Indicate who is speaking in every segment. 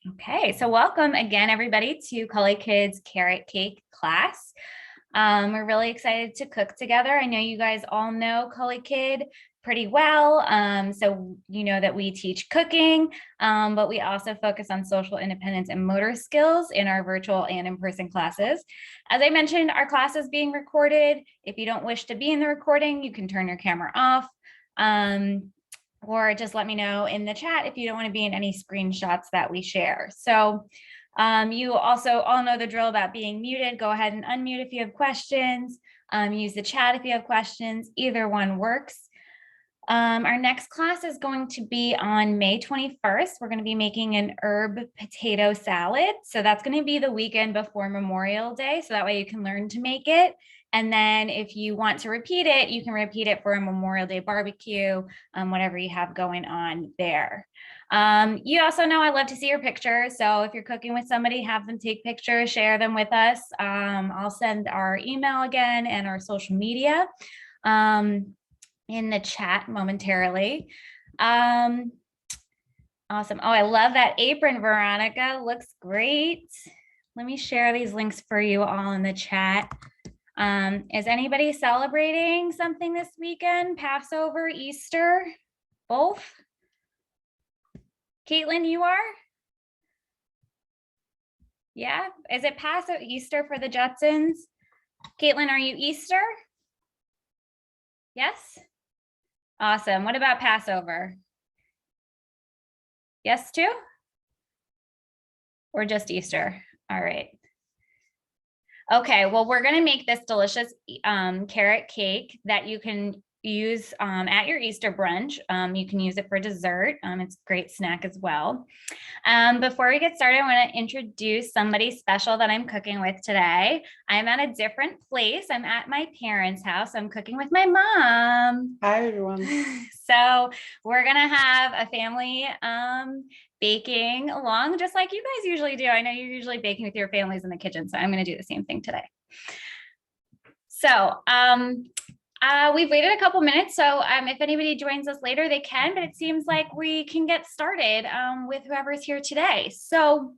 Speaker 1: Okay, so welcome again, everybody, to Culikid's carrot cake class. We're really excited to cook together. I know you guys all know Culikid pretty well, so you know that we teach cooking, but we also focus on social independence and motor skills in our virtual and in-person classes. As I mentioned, our class is being recorded. If you don't wish to be in the recording, you can turn your camera off. Or just let me know in the chat if you don't want to be in any screenshots that we share. So you also all know the drill about being muted. Go ahead and unmute if you have questions. Use the chat if you have questions. Either one works. Our next class is going to be on May 21st. We're going to be making an herb potato salad. So that's going to be the weekend before Memorial Day. So that way you can learn to make it. And then if you want to repeat it, you can repeat it for a Memorial Day barbecue, whatever you have going on there. You also know I love to see your pictures. So if you're cooking with somebody, have them take pictures, share them with us. I'll send our email again and our social media in the chat momentarily. Awesome. Oh, I love that apron, Veronica. Looks great. Let me share these links for you all in the chat. Is anybody celebrating something this weekend? Passover, Easter, both? Caitlin, you are? Yeah, is it Passover, Easter for the Judsons? Caitlin, are you Easter? Yes? Awesome. What about Passover? Yes, too? Or just Easter? All right. Okay, well, we're going to make this delicious carrot cake that you can use at your Easter brunch. You can use it for dessert. It's a great snack as well. Before we get started, I want to introduce somebody special that I'm cooking with today. I'm at a different place. I'm at my parents' house. I'm cooking with my mom.
Speaker 2: Hi, everyone.
Speaker 1: So we're going to have a family baking along just like you guys usually do. I know you're usually baking with your families in the kitchen, so I'm going to do the same thing today. So we've waited a couple minutes, so if anybody joins us later, they can, but it seems like we can get started with whoever's here today. So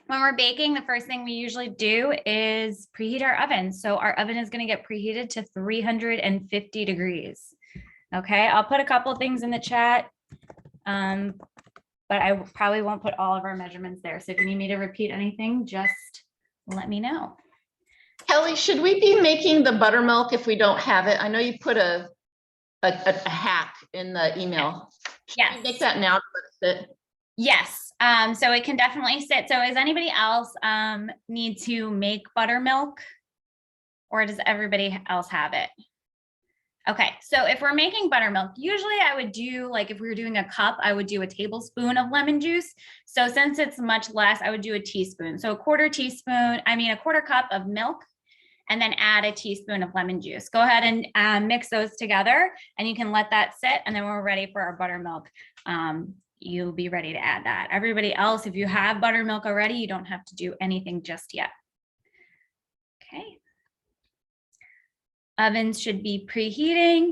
Speaker 1: when we're baking, the first thing we usually do is preheat our oven. So our oven is going to get preheated to 350 degrees. Okay, I'll put a couple things in the chat, but I probably won't put all of our measurements there. So if you need me to repeat anything, just let me know.
Speaker 3: Kelly, should we be making the buttermilk if we don't have it? I know you put a hack in the email. Should
Speaker 1: Yes.
Speaker 3: we make that now to let it sit?
Speaker 1: Yes. So it can definitely sit. So does anybody else need to make buttermilk, or does everybody else have it? Okay, so if we're making buttermilk, usually I would do, like if we were doing a cup, I would do a tablespoon of lemon juice. So since it's much less, I would do a teaspoon. So a quarter cup of milk, and then add a teaspoon of lemon juice. Go ahead and mix those together, and you can let that sit. And then when we're ready for our buttermilk, you'll be ready to add that. Everybody else, if you have buttermilk already, you don't have to do anything just yet. Okay. Ovens should be preheating.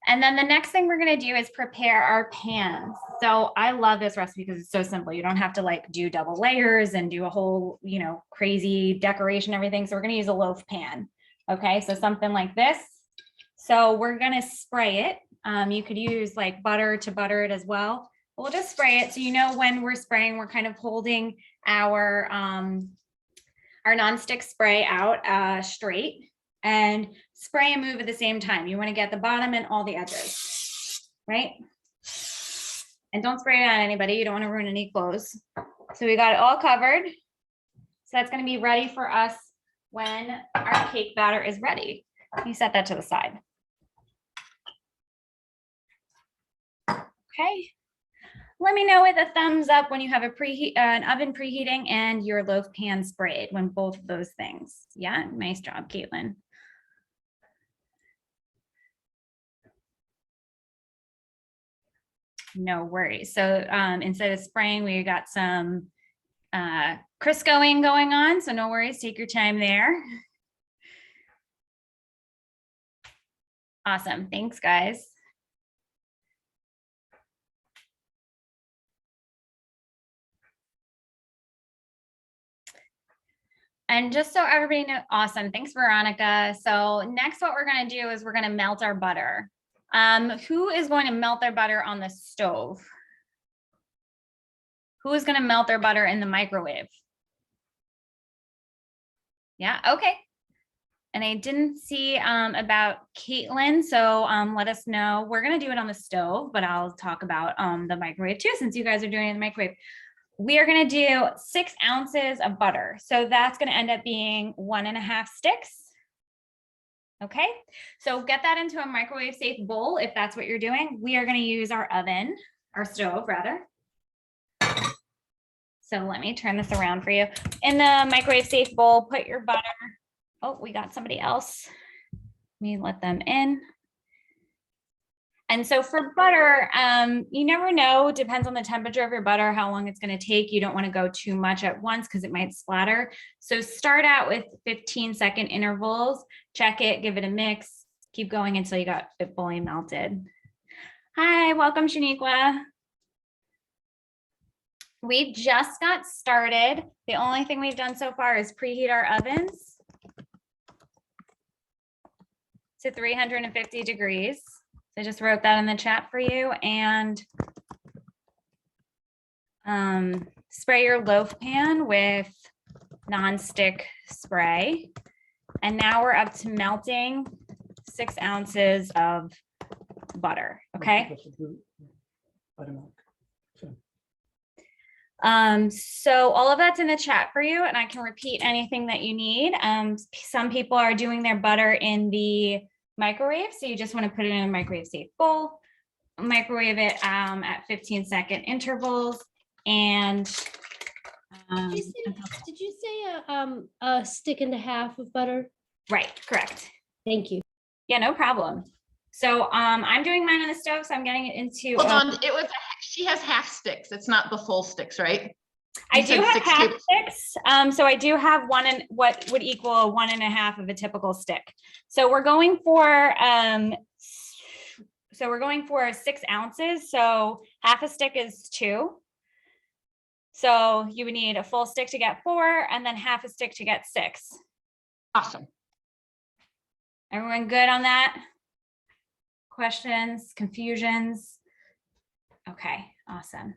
Speaker 1: And then the next thing we're going to do is prepare our pans. So I love this recipe because it's so simple. You don't have to like do double layers and do a whole, crazy decoration, everything. So we're going to use a loaf pan. Okay, so something like this. So we're going to spray it. You could use like butter to butter it as well. We'll just spray it. So when we're spraying, we're kind of holding our nonstick spray out straight. And spray and move at the same time. You want to get the bottom and all the edges, right? And don't spray it on anybody. You don't want to ruin any clothes. So we got it all covered. So that's going to be ready for us when our cake batter is ready. You set that to the side. Okay. Let me know with a thumbs up when you have an oven preheating and your loaf pan sprayed, when both of those things. Yeah, nice job, Caitlin. No worries. So instead of spraying, we got some Criscoing going on. So no worries. Take your time there. Awesome. Thanks, guys. And just so everybody know, awesome. Thanks, Veronica. So next, what we're going to do is we're going to melt our butter. Who is going to melt their butter on the stove? Who is going to melt their butter in the microwave? Yeah, okay. And I didn't see about Caitlin, so let us know. We're going to do it on the stove, but I'll talk about the microwave too, since you guys are doing it in the microwave. We are going to do 6 ounces of butter. So that's going to end up being 1.5 sticks. Okay, so get that into a microwave safe bowl if that's what you're doing. We are going to use our oven, our stove rather. So let me turn this around for you. In the microwave safe bowl, put your butter. Oh, we got somebody else. Let me let them in. And so for butter, you never know, depends on the temperature of your butter, how long it's going to take. You don't want to go too much at once because it might splatter. So start out with 15-second intervals, check it, give it a mix, keep going until you got it fully melted. Hi, welcome, Shaniqua. We just got started. The only thing we've done so far is preheat our ovens to 350 degrees. So I just wrote that in the chat for you, and spray your loaf pan with nonstick spray. And now we're up to melting 6 ounces of butter, okay? So all of that's in the chat for you, and I can repeat anything that you need. Some people are doing their butter in the microwave, so you just want to put it in a microwave safe bowl, microwave it at 15-second intervals, and
Speaker 2: did you say a stick and a half of butter?
Speaker 1: right, correct.
Speaker 2: Thank you.
Speaker 1: Yeah, no problem. So I'm doing mine on the stove, so I'm getting it into
Speaker 3: Hold on, she has half sticks. It's not the full sticks, right?
Speaker 1: I
Speaker 3: You
Speaker 1: do
Speaker 3: said
Speaker 1: have
Speaker 3: 6
Speaker 1: half
Speaker 3: tablespoons.
Speaker 1: sticks. So I do have one and what would equal 1.5 of a typical stick. So we're going for 6 ounces. So half a stick is 2. So you would need a full stick to get 4, and then half a stick to get 6.
Speaker 3: Awesome.
Speaker 1: Everyone good on that? Questions, confusions? Okay, awesome.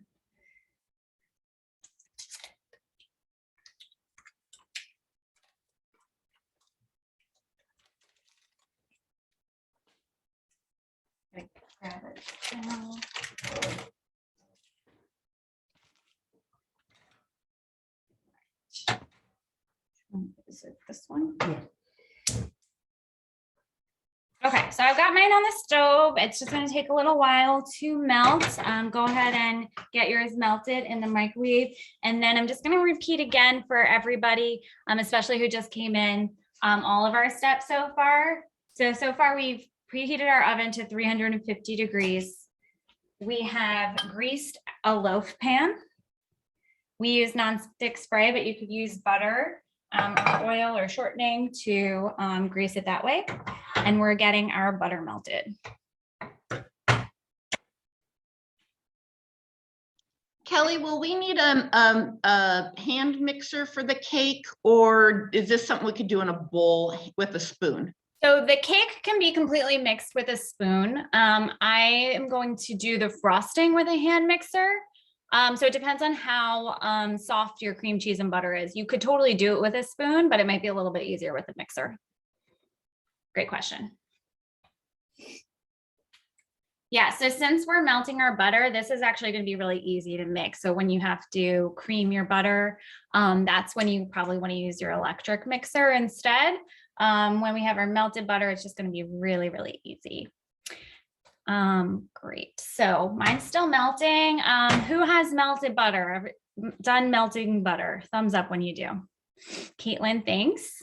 Speaker 1: Grab it now. Is it this one?
Speaker 4: Yeah.
Speaker 1: Okay, so I've got mine on the stove. It's just going to take a little while to melt. Go ahead and get yours melted in the microwave. And then I'm just going to repeat again for everybody, especially who just came in, all of our steps so far. So far we've preheated our oven to 350 degrees. We have greased a loaf pan. We use nonstick spray, but you could use butter or oil or shortening to grease it that way. And we're getting our butter melted.
Speaker 3: Kelly, will we need a hand mixer for the cake, or is this something we could do in a bowl with a spoon?
Speaker 1: So the cake can be completely mixed with a spoon. I am going to do the frosting with a hand mixer. So it depends on how soft your cream cheese and butter is. You could totally do it with a spoon, but it might be a little bit easier with a mixer. Great question. Yeah, so since we're melting our butter, this is actually going to be really easy to mix. So when you have to cream your butter, that's when you probably want to use your electric mixer instead. When we have our melted butter, it's just going to be really, really easy. Great. So mine's still melting. Who has melted butter? Done melting butter? Thumbs up when you do. Caitlin, thanks.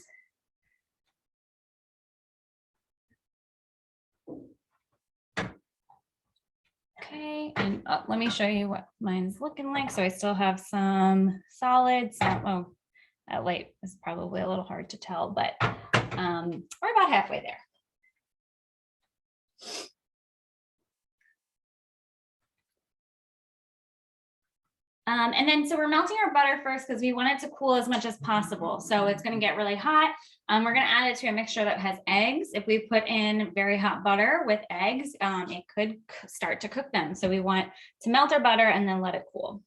Speaker 1: Okay, and let me show you what mine's looking like. So I still have some solids. Oh, that light is probably a little hard to tell, but we're about halfway there. And then, so we're melting our butter first because we want it to cool as much as possible. So it's going to get really hot. We're going to add it to a mixture that has eggs. If we put in very hot butter with eggs, it could start to cook them. So we want to melt our butter and then let it cool.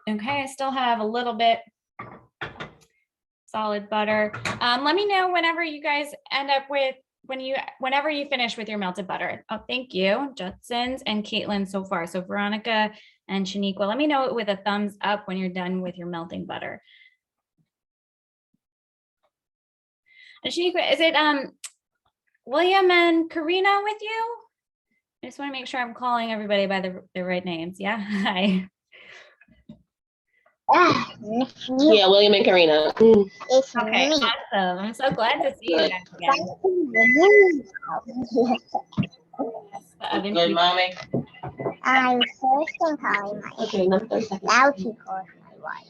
Speaker 1: Okay, I still have a little bit solid butter. Let me know whenever you guys end up with, whenever you finish with your melted butter. Oh, thank you, Judson's and Caitlin so far. So Veronica and Shaniqua, let me know with a thumbs up when you're done with your melting butter. And Shaniqua, is it William and Karina with you? I just want to make sure I'm calling everybody by the right names. Yeah, hi.
Speaker 4: Yeah, William and Karina.
Speaker 5: It's
Speaker 1: Okay,
Speaker 5: me.
Speaker 1: awesome. I'm so glad to see you guys again. The other
Speaker 4: Good,
Speaker 1: people.
Speaker 4: mommy.
Speaker 5: I'm first and calling my
Speaker 4: Okay, another 30 seconds.
Speaker 5: now she calls my wife.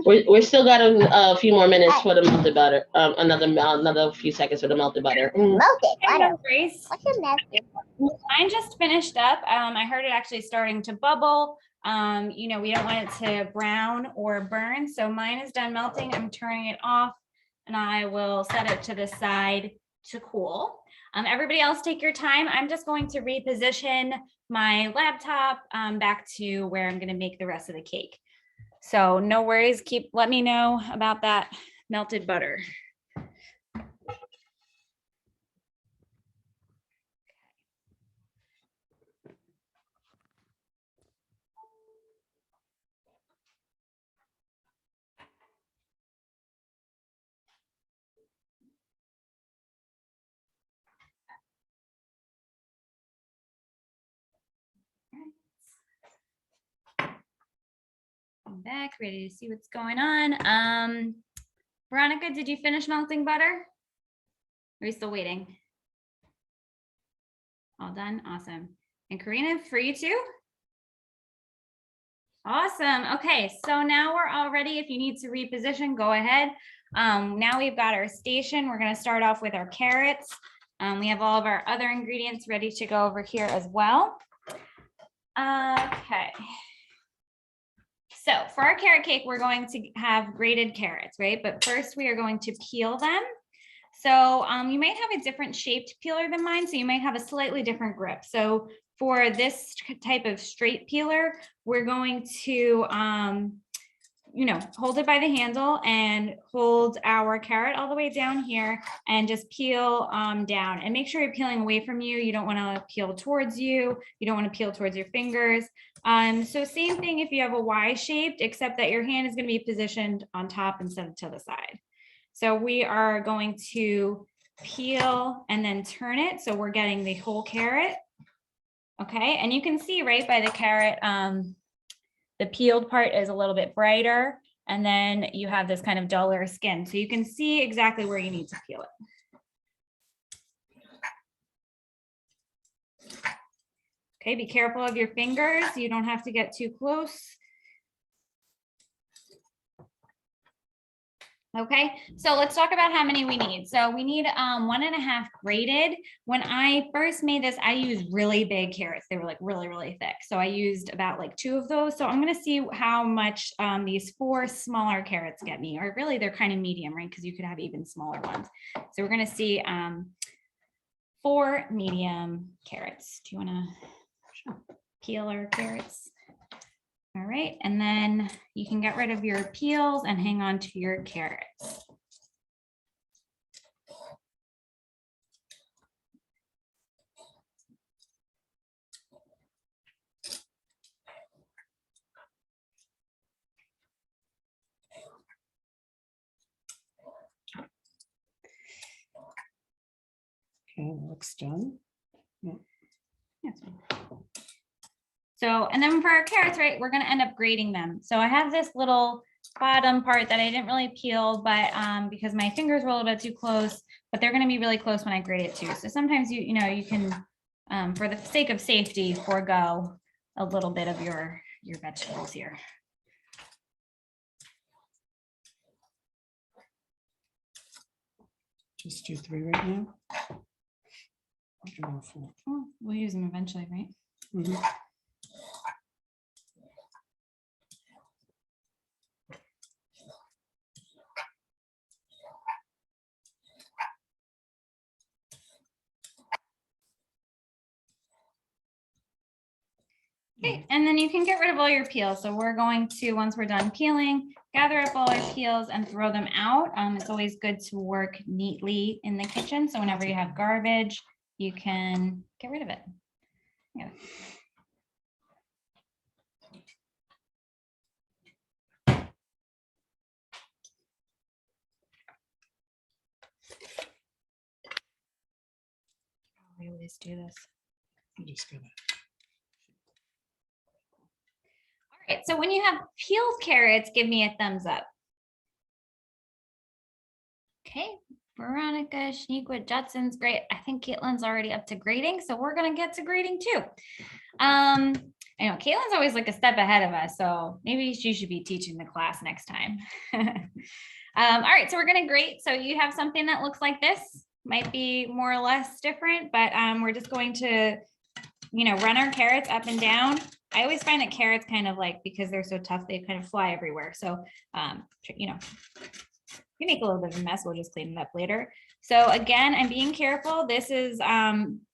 Speaker 4: We're still got a few more minutes for the melted butter. Another few seconds for the melted butter.
Speaker 5: Melted
Speaker 1: Okay,
Speaker 5: butter.
Speaker 1: no worries.
Speaker 5: What's a melted butter?
Speaker 1: Mine just finished up. I heard it actually starting to bubble. You know, we don't want it to brown or burn. So mine is done melting. I'm turning it off and I will set it to the side to cool. Everybody else take your time. I'm just going to reposition my laptop back to where I'm going to make the rest of the cake. So no worries. Let me know about that melted butter. I'm back, ready to see what's going on. Veronica, did you finish melting butter? Are you still waiting? All done, awesome. And Karina, for you too? Awesome, okay, so now we're all ready. If you need to reposition, go ahead. Now we've got our station. We're gonna start off with our carrots. We have all of our other ingredients ready to go over here as well. Okay. So for our carrot cake, we're going to have grated carrots, right? But first we are going to peel them. So you might have a different shaped peeler than mine, so you might have a slightly different grip. So for this type of straight peeler, we're going to, you know, hold it by the handle and hold our carrot all the way down here and just peel down and make sure you're peeling away from you. You don't want to peel towards you. You don't want to peel towards your fingers. So same thing if you have a Y shaped, except that your hand is going to be positioned on top instead of to the side. So we are going to peel and then turn it. So we're getting the whole carrot. Okay, and you can see right by the carrot, the peeled part is a little bit brighter, and then you have this kind of duller skin. So you can see exactly where you need to peel it. Okay, be careful of your fingers. You don't have to get too close. Okay, so let's talk about how many we need. So we need 1.5 grated. When I first made this, I used really big carrots. They were like really thick. So I used about like 2 of those. So I'm gonna see how much these 4 smaller carrots get me, or really they're kind of medium, right? Because you could have even smaller ones. So we're gonna see 4 medium carrots. Do you wanna peel our carrots? All right, and then you can get rid of your peels and hang on to your carrots.
Speaker 6: Okay, looks done.
Speaker 1: Yes. So, and then for our carrots, right, we're going to end up grating them. So I have this little bottom part that I didn't really peel, but because my fingers were a little bit too close, but they're going to be really close when I grate it too. So sometimes you know, you can, for the sake of safety, forego a little bit of your vegetables here.
Speaker 6: Just do 3 right now.
Speaker 1: Oh, we'll use them eventually, right?
Speaker 6: Mhm.
Speaker 1: Okay, and then you can get rid of all your peels. So we're going to, once we're done peeling, gather up all our peels and throw them out. It's always good to work neatly in the kitchen. So whenever you have garbage, you can get rid of it. Yeah. I always do this.
Speaker 6: I'm just gonna.
Speaker 1: All right, so when you have peeled carrots, give me a thumbs up. Okay, Veronica, Shaniqua, Judson's great. I think Caitlin's already up to grading, so we're gonna get to grading too. I know Caitlin's always like a step ahead of us, so maybe she should be teaching the class next time. All right, so we're gonna grade. So you have something that looks like this, might be more or less different, but we're just going to, run our carrots up and down. I always find that carrots kind of like, because they're so tough, they kind of fly everywhere. So, we make a little bit of a mess, we'll just clean it up later. So again, I'm being careful. This is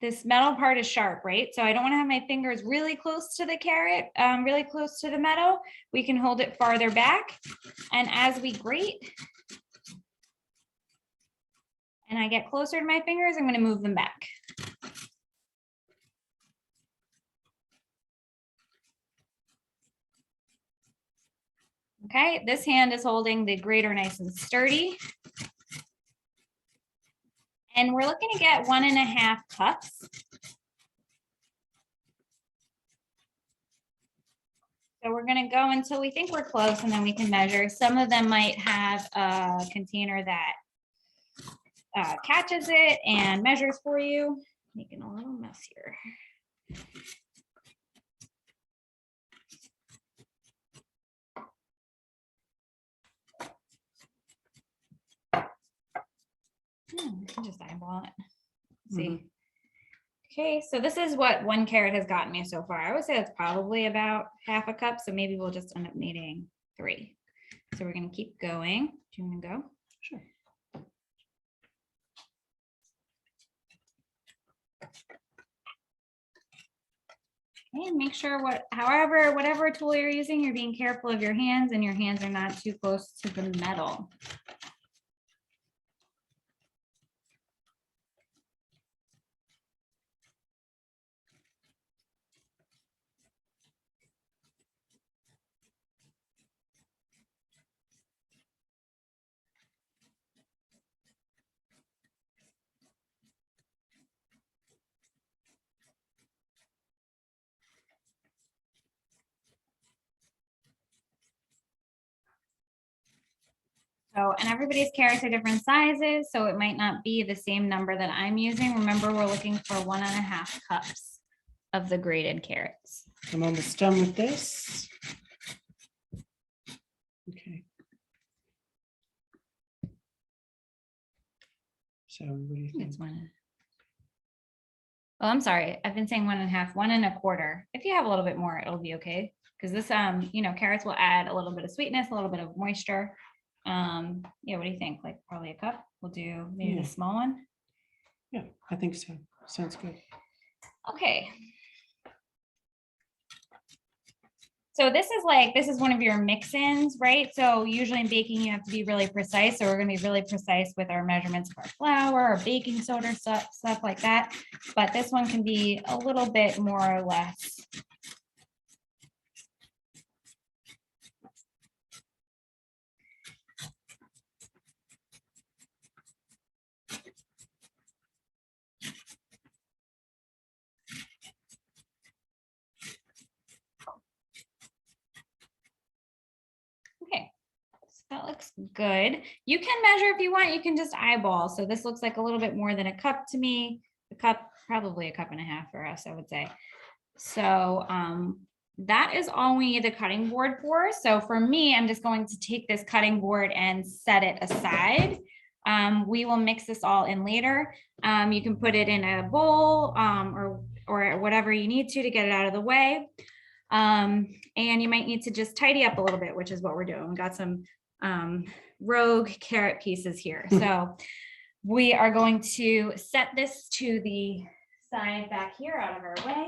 Speaker 1: this metal part is sharp, right? So I don't want to have my fingers really close to the carrot, really close to the metal. We can hold it farther back. And as we grate, and I get closer to my fingers, I'm going to move them back. Okay, this hand is holding the grater nice and sturdy. And we're looking to get 1.5 cups. So we're going to go until we think we're close, and then we can measure. Some of them might have a container that catches it and measures for you. Making a little mess here. We can just eyeball it. Let's see. Okay, so this is what 1 carrot has gotten me so far. I would say it's probably about 1/2 cup, so maybe we'll just end up needing 3. So we're going to keep going. Do you want to go?
Speaker 6: Sure.
Speaker 1: Okay, and make sure whatever tool you're using, you're being careful of your hands and your hands are not too close to the metal. So, and everybody's carrots are different sizes, so it might not be the same number that I'm using. Remember, we're looking for 1.5 cups of the grated carrots.
Speaker 6: I'm almost done with this. Okay. So what do you think?
Speaker 1: It's 1. Oh, I'm sorry. I've been saying 1.5, 1.25. If you have a little bit more, it'll be okay. Because this, carrots will add a little bit of sweetness, a little bit of moisture. Yeah, what do you think? Like probably a cup? We'll do maybe
Speaker 6: Yeah.
Speaker 1: the small one.
Speaker 6: Yeah, I think so. Sounds good.
Speaker 1: Okay. So this is one of your mix-ins, right? So usually in baking, you have to be really precise. So we're going to be really precise with our measurements of our flour or baking soda, stuff like that. But this one can be a little bit more or less. Okay, so that looks good. You can measure if you want, you can just eyeball. So this looks like a little bit more than a cup to me. A cup, probably 1.5 cups for us, I would say. So that is all we need the cutting board for. So for me, I'm just going to take this cutting board and set it aside. We will mix this all in later. You can put it in a bowl or whatever you need to get it out of the way. And you might need to just tidy up a little bit, which is what we're doing. We got some rogue carrot pieces here. So we are going to set this to the side back here out of our way.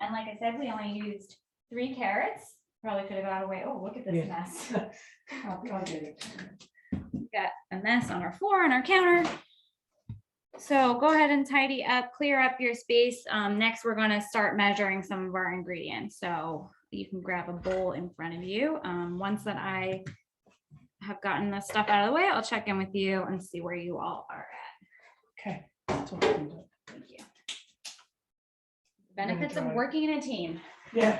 Speaker 1: And like I said, we only used 3 carrots. Probably could have got away. Oh, look at this
Speaker 6: Yeah.
Speaker 1: mess. We've got a mess on our floor and our counter. So go ahead and tidy up, clear up your space. Next, we're gonna start measuring some of our ingredients. So you can grab a bowl in front of you. Once that I have gotten the stuff out of the way, I'll check in with you and see where you all are at.
Speaker 6: Okay. That's all we can do.
Speaker 1: Thank you. Benefits of
Speaker 6: try.
Speaker 1: working in a team.
Speaker 6: Yeah.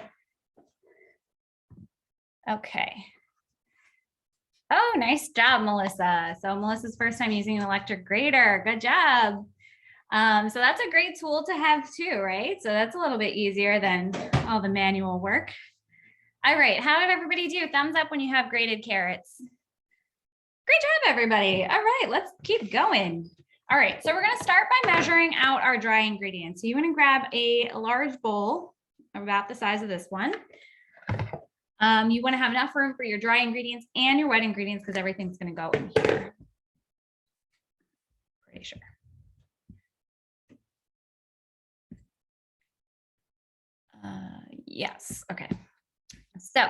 Speaker 1: Okay. Oh, nice job, Melissa. So Melissa's first time using an electric grater. Good job. So that's a great tool to have too, right? So that's a little bit easier than all the manual work. All right, how did everybody do? Thumbs up when you have grated carrots. Great job, everybody. All right, let's keep going. All right, so we're gonna start by measuring out our dry ingredients. So you wanna grab a large bowl about the size of this one. You want to have enough room for your dry ingredients and your wet ingredients because everything's going to go in here. Pretty sure. Yes. Okay. So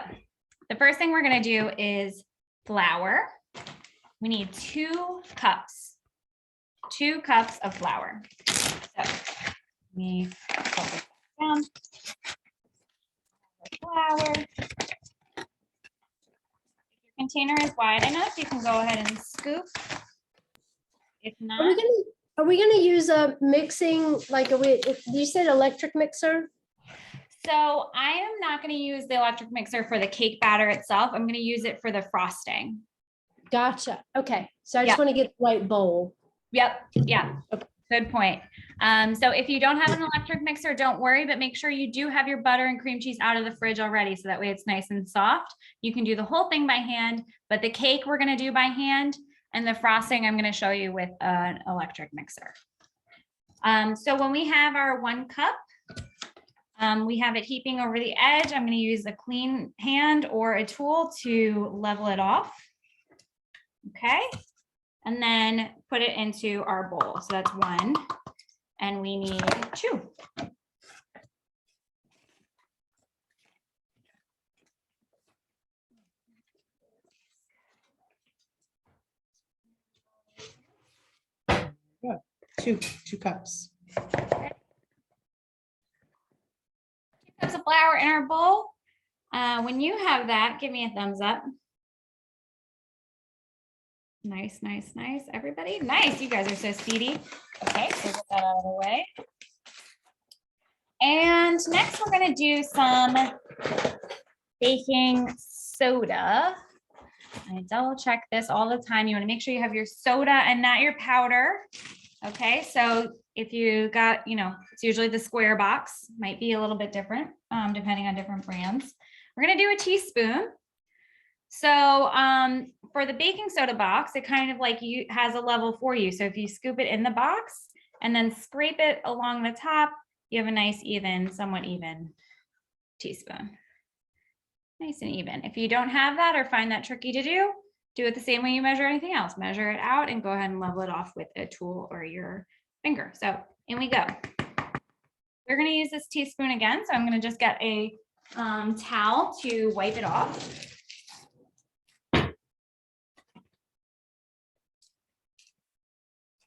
Speaker 1: the first thing we're going to do is flour. We need 2 cups. 2 cups of flour. So let me put this down. Flour. Container is wide enough, you can go ahead and scoop. If not,
Speaker 2: Are we gonna use a mixing, like you said electric mixer?
Speaker 1: so I am not going to use the electric mixer for the cake batter itself. I'm going to use it for the frosting.
Speaker 2: Gotcha. Okay, so I
Speaker 1: Yeah.
Speaker 2: just want to get the right bowl.
Speaker 1: Yep. Yeah. Good point. So if you don't have an electric mixer, don't worry, but make sure you do have your butter and cream cheese out of the fridge already. So that way it's nice and soft. You can do the whole thing by hand, but the cake we're going to do by hand and the frosting I'm going to show you with an electric mixer. So when we have our 1 cup, we have it heaping over the edge. I'm going to use a clean hand or a tool to level it off. Okay. And then put it into our bowl. So that's 1. And we need 2.
Speaker 6: Good. 2 cups.
Speaker 1: 2 cups of flour in our bowl. When you have that, give me a thumbs up. Nice, nice, nice. Everybody, nice. You guys are so speedy. Okay, so get that out of the way. And next we're gonna do some baking soda. I double check this all the time. You wanna make sure you have your soda and not your powder. Okay, so if you got, it's usually the square box, might be a little bit different depending on different brands. We're gonna do a teaspoon. So for the baking soda box, it kind of like has a level for you. So if you scoop it in the box and then scrape it along the top, you have a nice even, somewhat even teaspoon. Nice and even. If you don't have that or find that tricky to do it the same way you measure anything else. Measure it out and go ahead and level it off with a tool or your finger. So in we go. We're going to use this teaspoon again. So I'm going to just get a towel to wipe it off.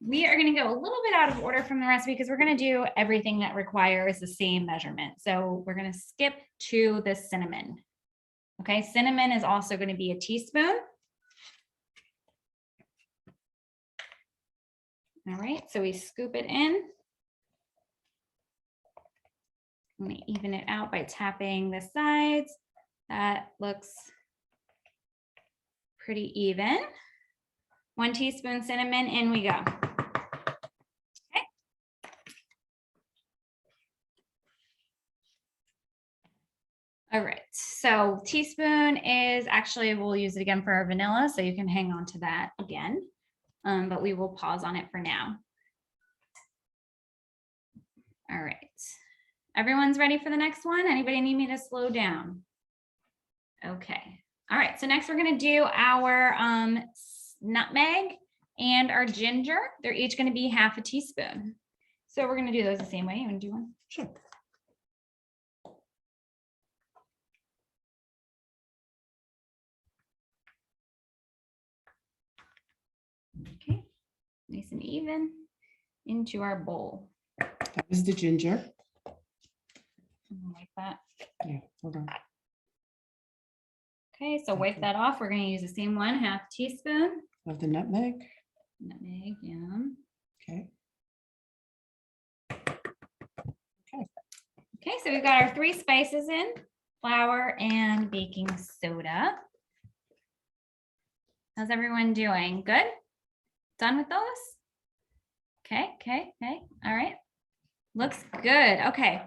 Speaker 1: We are going to go a little bit out of order from the recipe because we're going to do everything that requires the same measurement. So we're going to skip to the cinnamon. Okay, cinnamon is also going to be a teaspoon. All right, so we scoop it in. I'm going to even it out by tapping the sides. That looks pretty even. 1 teaspoon cinnamon, in we go. Okay. All right, so teaspoon is actually, we'll use it again for our vanilla, so you can hang on to that again, but we will pause on it for now. All right, everyone's ready for the next one? Anybody need me to slow down? Okay, all right, so next we're gonna do our nutmeg and our ginger. They're each going to be half a teaspoon. So we're going to do those the same way. You want to do one?
Speaker 6: Sure.
Speaker 1: Okay, nice and even into our bowl.
Speaker 6: That was the ginger.
Speaker 1: Like that.
Speaker 6: Yeah, hold on.
Speaker 1: Okay, so wipe that off. We're gonna use the same one, half teaspoon.
Speaker 6: Of the nutmeg.
Speaker 1: Nutmeg, yeah.
Speaker 6: Okay.
Speaker 1: Okay, so we've got our 3 spices in, flour and baking soda. How's everyone doing? Good? Done with those? Okay, all right. Looks good, okay.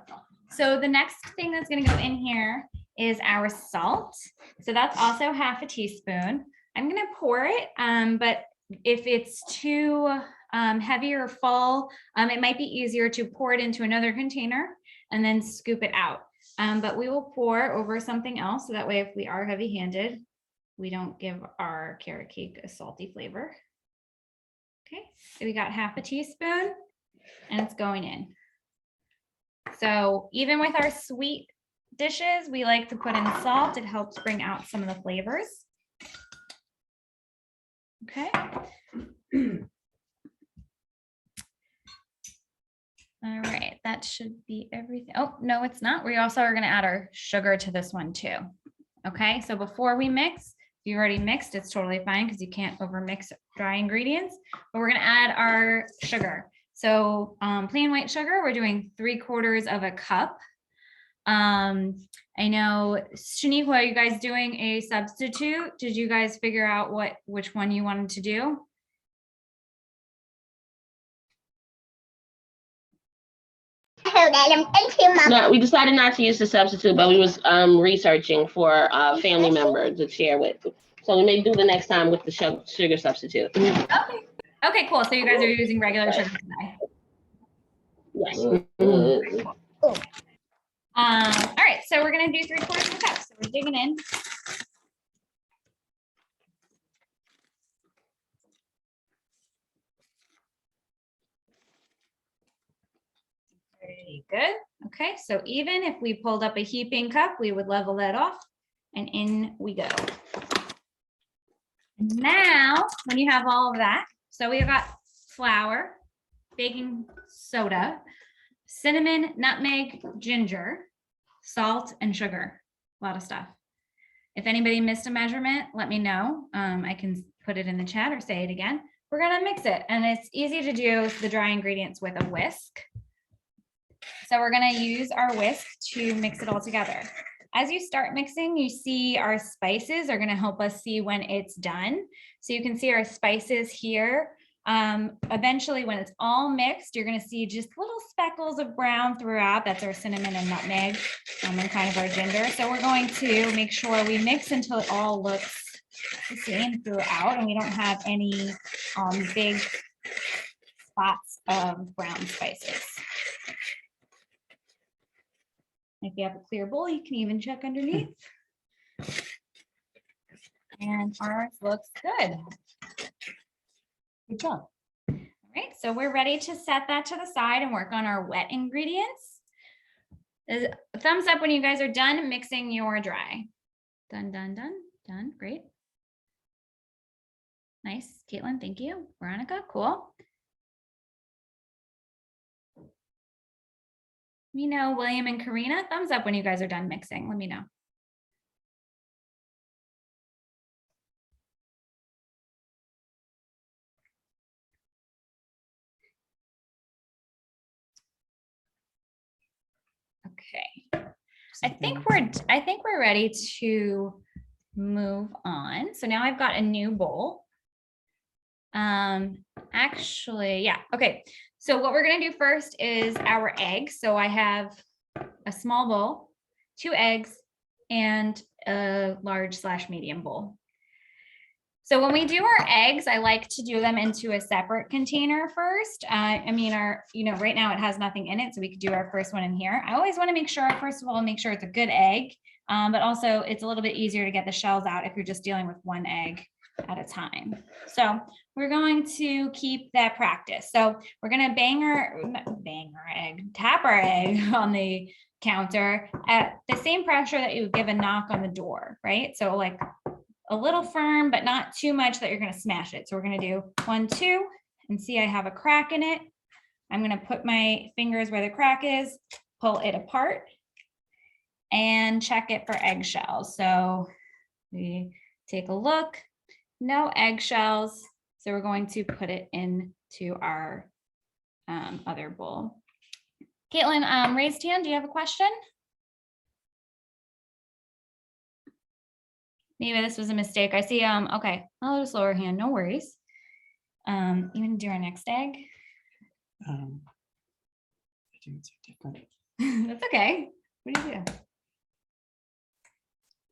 Speaker 1: So the next thing that's gonna go in here is our salt. So that's also half a teaspoon. I'm gonna pour it, but if it's too heavy or full, it might be easier to pour it into another container and then scoop it out. But we will pour over something else, so that way if we are heavy-handed, we don't give our carrot cake a salty flavor. Okay, so we got half a teaspoon and it's going in. So even with our sweet dishes, we like to put in salt. It helps bring out some of the flavors. Okay. All right, that should be everything. Oh, no, it's not. We also are going to add our sugar to this one too. Okay, so before we mix, if you've already mixed, it's totally fine because you can't overmix dry ingredients, but we're going to add our sugar. So plain white sugar, we're doing 3/4 cup. I know, Shaniqua, are you guys doing a substitute? Did you guys figure out which one you wanted to do?
Speaker 4: No, we decided not to use the substitute, but we was researching for a family member to share with. So we may do the next time with the sugar substitute.
Speaker 1: Okay. Okay, cool. So you guys are using regular sugar today.
Speaker 4: Yes.
Speaker 1: All right, so we're gonna do 3/4 cup. So we're digging in. Very good. Okay, so even if we pulled up a heaping cup, we would level that off and in we go. Now, when you have all of that, so we've got flour, baking soda, cinnamon, nutmeg, ginger, salt, and sugar. A lot of stuff. If anybody missed a measurement, let me know. I can put it in the chat or say it again. We're gonna mix it, and it's easy to do the dry ingredients with a whisk. So we're gonna use our whisk to mix it all together. As you start mixing, you see our spices are gonna help us see when it's done. So you can see our spices here. Eventually, when it's all mixed, you're gonna see just little speckles of brown throughout. That's our cinnamon and nutmeg, and kind of our ginger. So we're going to make sure we mix until it all looks the same throughout, and we don't have any big spots of brown spices. If you have a clear bowl, you can even check underneath. And ours looks good.
Speaker 6: Good job.
Speaker 1: All right, so we're ready to set that to the side and work on our wet ingredients. Thumbs up when you guys are done mixing your dry. Done, done, done, done. Great. Nice, Caitlin, thank you. Veronica, cool. You know, William and Karina, thumbs up when you guys are done mixing. Let me know. Okay. I think we're ready to move on. So now I've got a new bowl. Actually, yeah. Okay. So what we're going to do first is our eggs. So I have a small bowl, 2 eggs, and a large/medium bowl. So when we do our eggs, I like to do them into a separate container first. I mean, right now it has nothing in it, so we could do our first one in here. I always want to make sure, first of all, make sure it's a good egg, but also it's a little bit easier to get the shells out if you're just dealing with 1 egg at a time. So we're going to keep that practice. So we're going to tap our egg on the counter at the same pressure that you would give a knock on the door, right? So like a little firm, but not too much that you're gonna smash it. So we're gonna do 1, 2, and see I have a crack in it. I'm gonna put my fingers where the crack is, pull it apart, and check it for eggshells. So we take a look, no eggshells. So we're going to put it into our other bowl. Caitlin, raised hand, do you have a question? Maybe this was a mistake. I see, okay, I'll just lower hand, no worries. You want to do our next egg?
Speaker 6: I think it's different.
Speaker 1: That's okay. What do you do?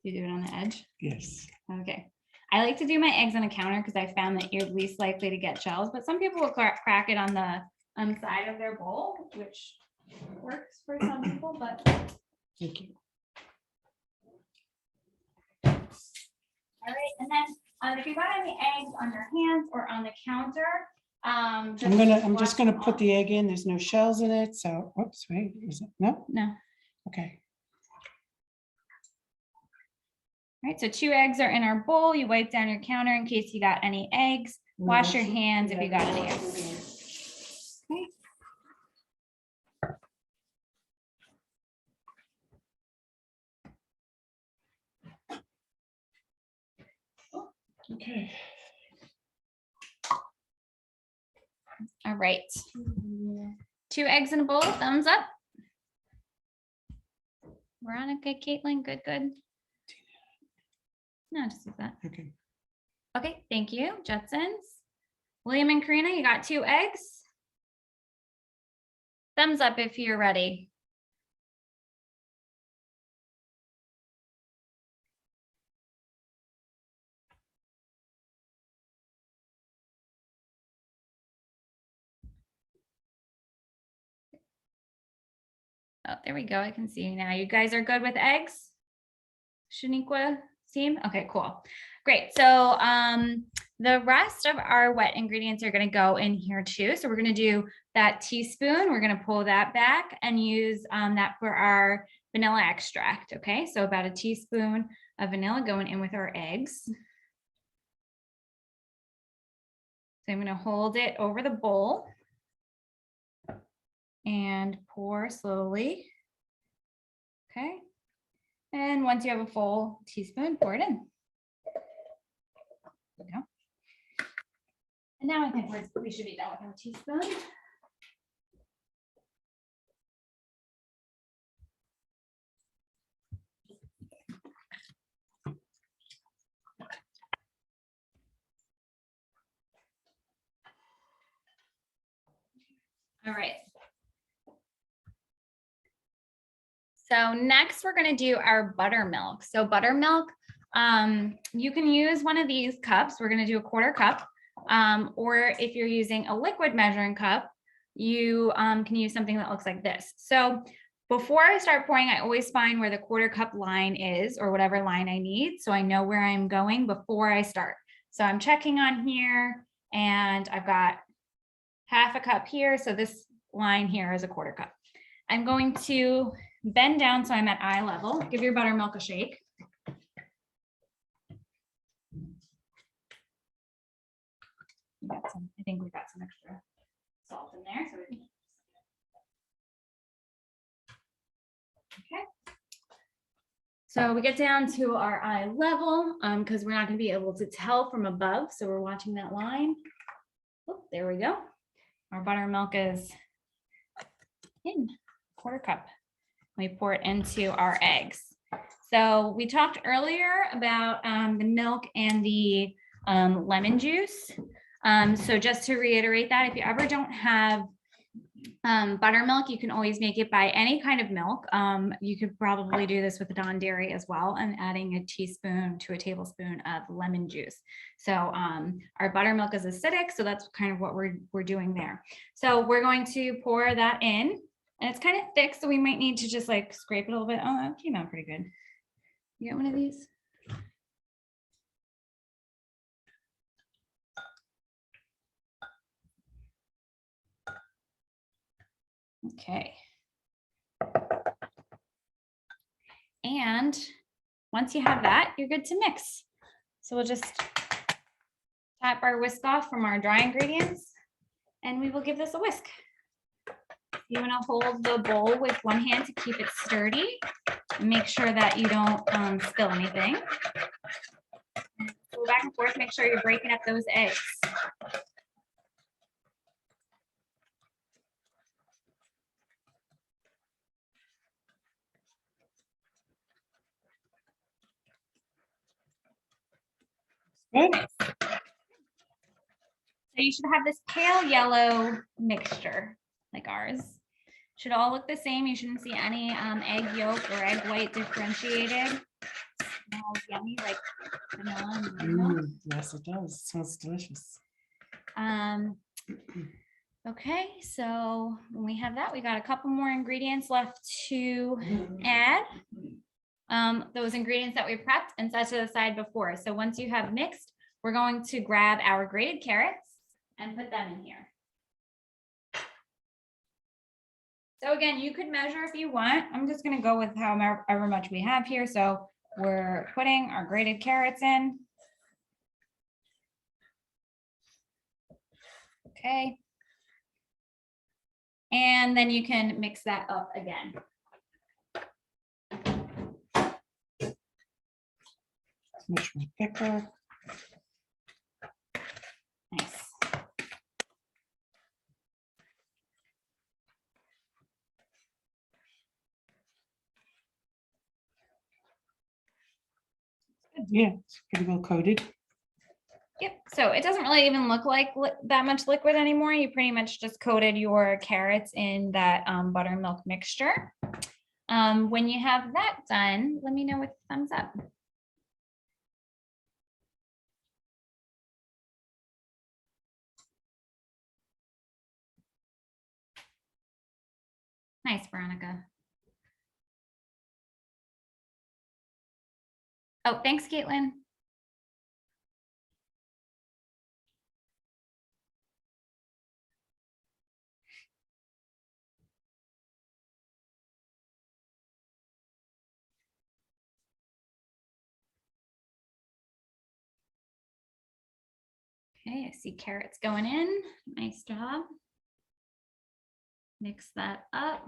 Speaker 1: You do it on the edge?
Speaker 6: Yes.
Speaker 1: Okay. I like to do my eggs on a counter because I found that you're least likely to get shells, but some people will crack it on the side of their bowl, which works for some people, but.
Speaker 6: Thank you.
Speaker 1: All right, and then if you got any eggs on your hands or on the counter,
Speaker 6: I'm just
Speaker 1: wash
Speaker 6: gonna
Speaker 1: them
Speaker 6: put
Speaker 1: off.
Speaker 6: the egg in. There's no shells in it, so, whoops, wait, is it? No?
Speaker 1: No.
Speaker 6: Okay.
Speaker 1: All right, so 2 eggs are in our bowl. You wipe down your counter in case you got any eggs. Wash your hands if you got any eggs. Okay.
Speaker 6: Okay.
Speaker 1: All right. 2 eggs in a bowl, thumbs up. Veronica, Caitlin, good, good. No, just use that.
Speaker 6: Okay.
Speaker 1: Okay, thank you. Judsons. William and Karina, you got 2 eggs. Thumbs up if you're ready. Oh, there we go. I can see you now. You guys are good with eggs? Shaniqua, team? Okay, cool. Great. So the rest of our wet ingredients are going to go in here too. So we're going to do that teaspoon. We're going to pull that back and use that for our vanilla extract. Okay, so about a teaspoon of vanilla going in with our eggs. So I'm going to hold it over the bowl and pour slowly. Okay. And once you have a full teaspoon, pour it in. There we go. And now I think we should be done with our teaspoon. All right. So next we're going to do our buttermilk. So buttermilk, you can use one of these cups. We're going to do a 1/4 cup. Or if you're using a liquid measuring cup, you can use something that looks like this. So before I start pouring, I always find where the 1/4 cup line is or whatever line I need. So I know where I'm going before I start. So I'm checking on here and I've got 1/2 cup here. So this line here is a 1/4 cup. I'm going to bend down so I'm at eye level. Give your buttermilk a shake. I think we got some extra salt in there. So okay. So we get down to our eye level because we're not going to be able to tell from above. So we're watching that line. Oh, there we go. Our buttermilk is in 1/4 cup. We pour it into our eggs. So we talked earlier about the milk and the lemon juice. So just to reiterate that, if you ever don't have buttermilk, you can always make it by any kind of milk. You could probably do this with non-dairy as well, and adding a teaspoon to a tablespoon of lemon juice. So our buttermilk is acidic, so that's kind of what we're doing there. So we're going to pour that in, and it's kind of thick, so we might need to just like scrape it a little bit. Oh, that came out pretty good. You got one of these? Okay. And once you have that, you're good to mix. So we'll just tap our whisk off from our dry ingredients and we will give this a whisk. You want to hold the bowl with one hand to keep it sturdy. Make sure that you don't spill anything. Go back and forth, make sure you're breaking up those eggs.
Speaker 6: Good.
Speaker 1: So you should have this pale yellow mixture like ours. Should all look the same. You shouldn't see any egg yolk or egg white differentiated. Smells yummy like vanilla and milk.
Speaker 6: Yes, it does. It smells delicious.
Speaker 1: Okay, so when we have that, we got a couple more ingredients left to add. Those ingredients that we prepped and set to the side before. So once you have mixed, we're going to grab our grated carrots and put them in here. So again, you could measure if you want. I'm just gonna go with however much we have here. So we're putting our grated carrots in. Okay. And then you can mix that up again.
Speaker 6: It's much more thicker.
Speaker 1: Nice.
Speaker 6: Yeah, it's pretty well coated.
Speaker 1: Yep, so it doesn't really even look like that much liquid anymore. You pretty much just coated your carrots in that buttermilk mixture. When you have that done, let me know with thumbs up. Nice, Veronica. Oh, thanks, Caitlin. Okay, I see carrots going in. Nice job. Mix that up.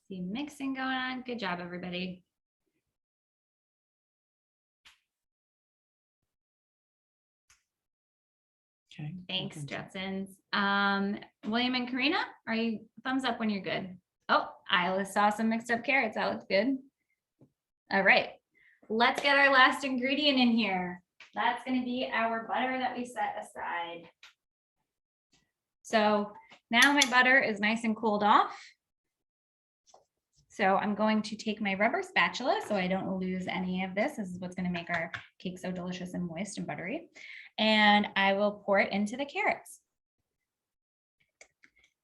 Speaker 1: See mixing going on. Good job, everybody.
Speaker 6: Okay.
Speaker 1: Thanks,
Speaker 6: Okay.
Speaker 1: Jetsons. William and Karina, are you thumbs up when you're good? Oh, Isla saw some mixed up carrots. That looks good. All right, let's get our last ingredient in here. That's going to be our butter that we set aside. So now my butter is nice and cooled off. So I'm going to take my rubber spatula so I don't lose any of this. This is what's going to make our cake so delicious and moist and buttery. And I will pour it into the carrots.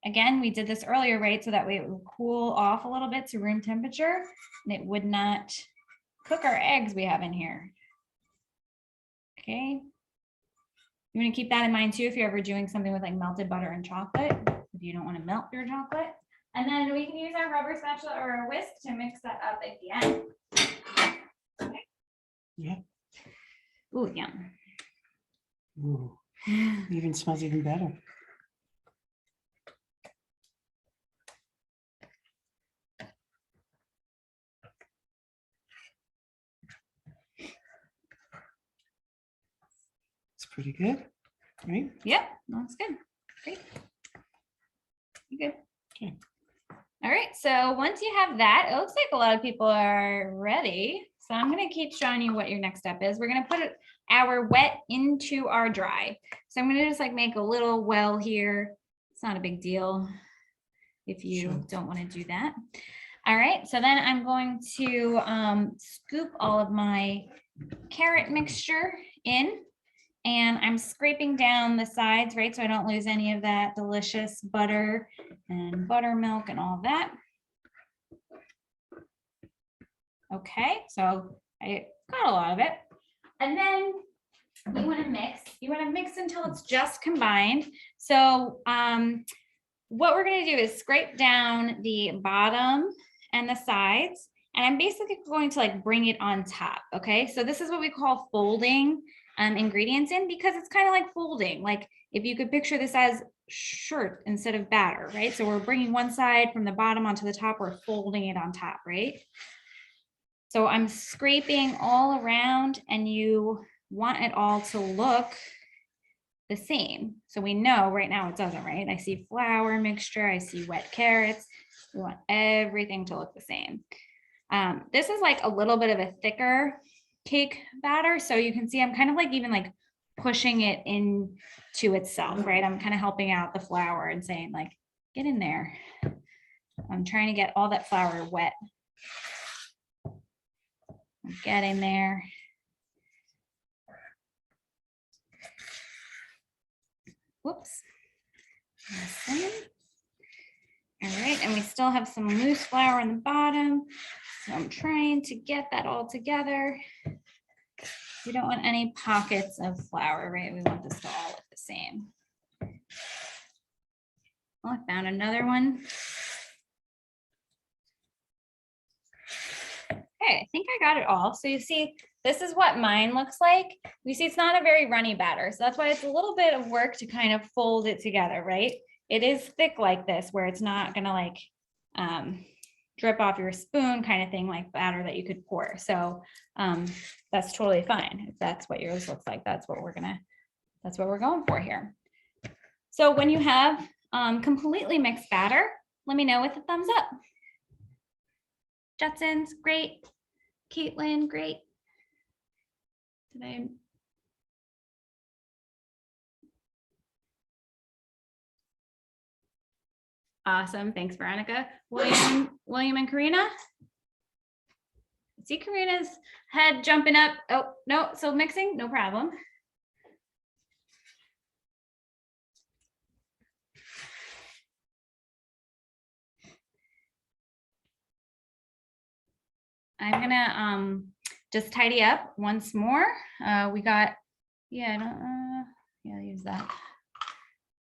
Speaker 1: Again, we did this earlier, right? So that way it will cool off a little bit to room temperature and it would not cook our eggs we have in here. Okay. You want to keep that in mind too if you're ever doing something with like melted butter and chocolate, if you don't want to melt your chocolate. And then we can use our rubber spatula or a whisk to mix that up at the end. Okay.
Speaker 6: Yeah.
Speaker 1: Ooh, yum.
Speaker 6: Ooh, even smells even better. It's pretty good, right?
Speaker 1: Yep, that's good. Great. You good?
Speaker 6: Okay.
Speaker 1: All right, so once you have that, it looks like a lot of people are ready. So I'm gonna keep showing you what your next step is. We're gonna put our wet into our dry. So I'm gonna just like make a little well here. It's not a big deal if you
Speaker 6: Sure.
Speaker 1: don't wanna do that. All right, so then I'm going to scoop all of my carrot mixture in. And I'm scraping down the sides, right? So I don't lose any of that delicious butter and buttermilk and all that. Okay, so I got a lot of it. And then you want to mix until it's just combined. So what we're going to do is scrape down the bottom and the sides. And I'm basically going to like bring it on top. Okay, so this is what we call folding ingredients in, because it's kind of like folding. Like if you could picture this as shirt instead of batter, right? So we're bringing one side from the bottom onto the top, we're folding it on top, right? So I'm scraping all around, and you want it all to look the same. So we know right now it doesn't, right? I see flour mixture, I see wet carrots. We want everything to look the same. This is like a little bit of a thicker cake batter. So you can see I'm kind of like even like pushing it into itself, right? I'm kind of helping out the flour and saying like, get in there. I'm trying to get all that flour wet. Get in there. Whoops. Listen. All right, and we still have some loose flour on the bottom. So I'm trying to get that all together. We don't want any pockets of flour, right? We want this to all look the same. Oh, I found another one. Okay, I think I got it all. So you see, this is what mine looks like. You see, it's not a very runny batter. So that's why it's a little bit of work to kind of fold it together, right? It is thick like this, where it's not gonna like drip off your spoon kind of thing, like batter that you could pour. So that's totally fine. If that's what yours looks like, that's what we're going for here. So when you have completely mixed batter, let me know with a thumbs up. Judson's great. Caitlin, great. Did I? Awesome. Thanks, Veronica. William and Karina. See Karina's head jumping up. Oh, no, so mixing, no problem. I'm gonna just tidy up once more. We got, yeah, yeah, use that.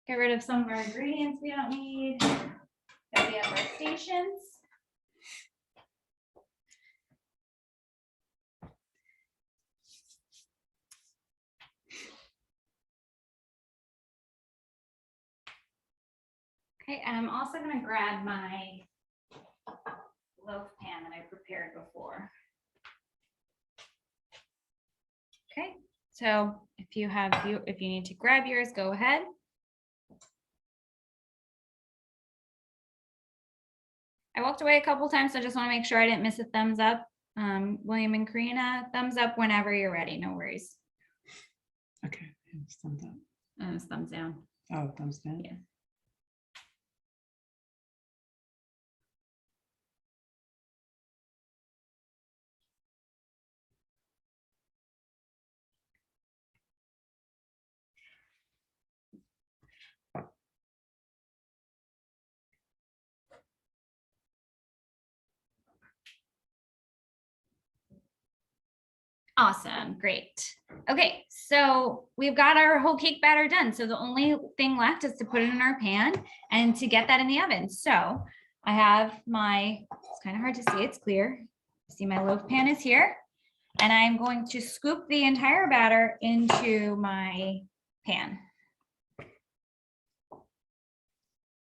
Speaker 1: Get rid of some of our ingredients we don't need. Got the other stations. Okay, and I'm also gonna grab my loaf pan that I prepared before. Okay, so if you need to grab yours, go ahead. I walked away a couple times, so I just want to make sure I didn't miss a thumbs up. William and Karina, thumbs up whenever you're ready, no worries.
Speaker 6: Okay, it's thumbs up.
Speaker 1: It's thumbs down.
Speaker 6: Oh, thumbs down.
Speaker 1: Yeah. Awesome, great. Okay, so we've got our whole cake batter done. So the only thing left is to put it in our pan and to get that in the oven. So I have it's kind of hard to see, it's clear. See, my loaf pan is here, and I'm going to scoop the entire batter into my pan.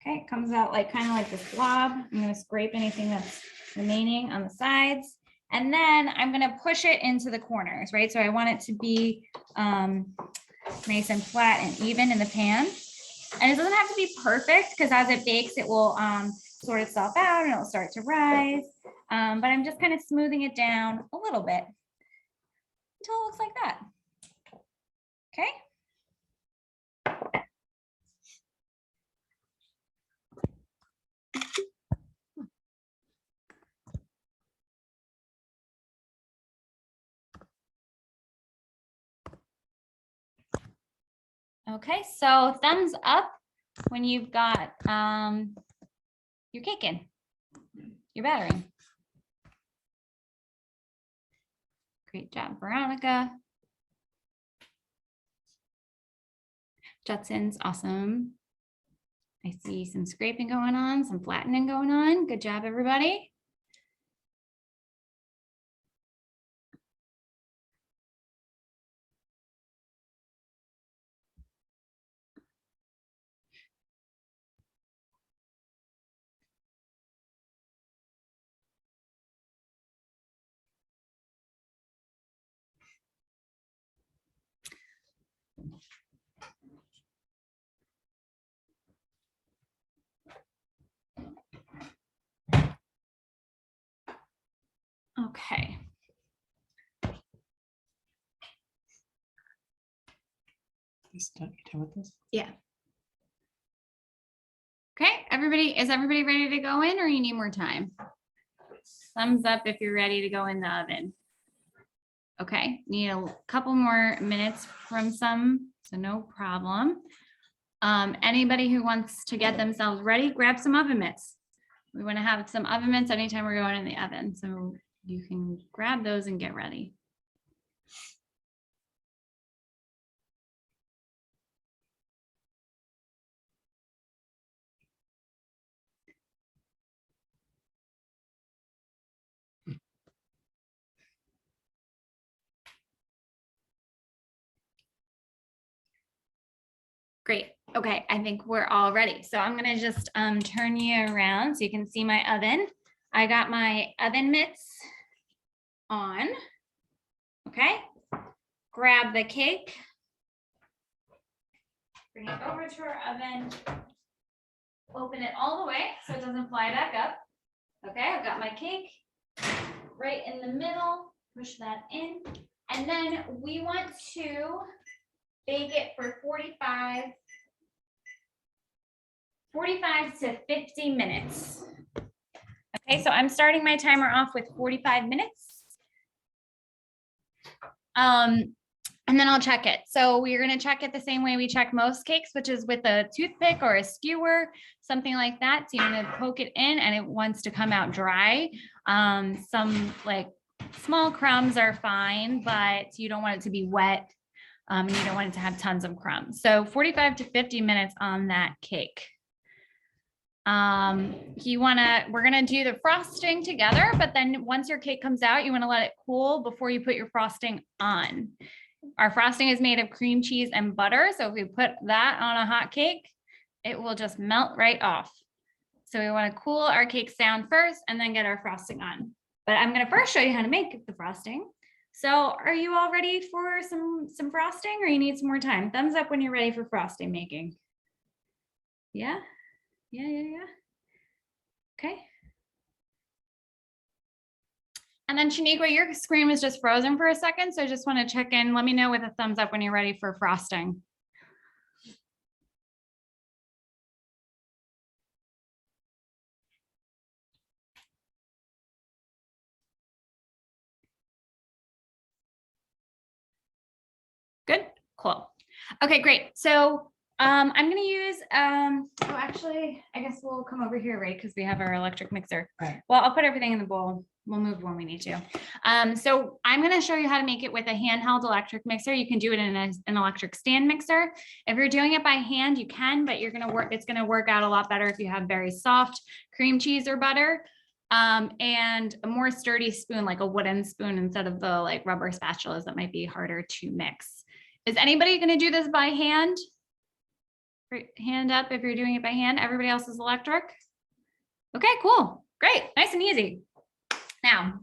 Speaker 1: Okay, it comes out like kind of like this blob. I'm going to scrape anything that's remaining on the sides. And then I'm going to push it into the corners, right? So I want it to be nice and flat and even in the pan. And it doesn't have to be perfect, because as it bakes, it will sort itself out and it'll start to rise. But I'm just kind of smoothing it down a little bit until it looks like that. Okay. Okay, so thumbs up when you've got your cake in, your battering. Great job, Veronica. Judson's awesome. I see some scraping going on, some flattening going on. Good job, everybody. Okay.
Speaker 6: You done with this?
Speaker 1: Yeah. Okay, is everybody ready to go in or you need more time? Thumbs up if you're ready to go in the oven. Okay, need a couple more minutes from some, so no problem. Anybody who wants to get themselves ready, grab some oven mitts. We want to have some oven mitts anytime we're going in the oven, so you can grab those and get ready. Great. Okay, I think we're all ready. So I'm gonna just turn you around so you can see my oven. I got my oven mitts on. Okay. Grab the cake. Bring it over to our oven. Open it all the way so it doesn't fly back up. Okay, I've got my cake right in the middle. Push that in. And then we want to bake it for 45 to 50 minutes. Okay, so I'm starting my timer off with 45 minutes. And then I'll check it. So we're going to check it the same way we check most cakes, which is with a toothpick or a skewer, something like that. So you're going to poke it in and it wants to come out dry. Some like small crumbs are fine, but you don't want it to be wet. And you don't want it to have tons of crumbs. So 45 to 50 minutes on that cake. We're gonna do the frosting together, but then once your cake comes out, you want to let it cool before you put your frosting on. Our frosting is made of cream cheese and butter. So if we put that on a hot cake, it will just melt right off. So we want to cool our cakes down first and then get our frosting on. But I'm going to first show you how to make the frosting. So are you all ready for some frosting or you need some more time? Thumbs up when you're ready for frosting making. Yeah? Yeah. Okay. And then Shaniqua, your screen was just frozen for a second. So I just want to check in. Let me know with a thumbs up when you're ready for frosting. Good, cool. Okay, great. So I'm going to use, actually, I guess we'll come over here, right? Because we have our electric mixer.
Speaker 6: Right.
Speaker 1: Well, I'll put everything in the bowl. We'll move when we need to. So I'm going to show you how to make it with a handheld electric mixer. You can do it in an electric stand mixer. If you're doing it by hand, you can, but it's going to work out a lot better if you have very soft cream cheese or butter. And a more sturdy spoon, like a wooden spoon instead of the like rubber spatulas that might be harder to mix. Is anybody going to do this by hand? Hand up if you're doing it by hand. Everybody else is electric. Okay, cool. Great. Nice and easy. Now,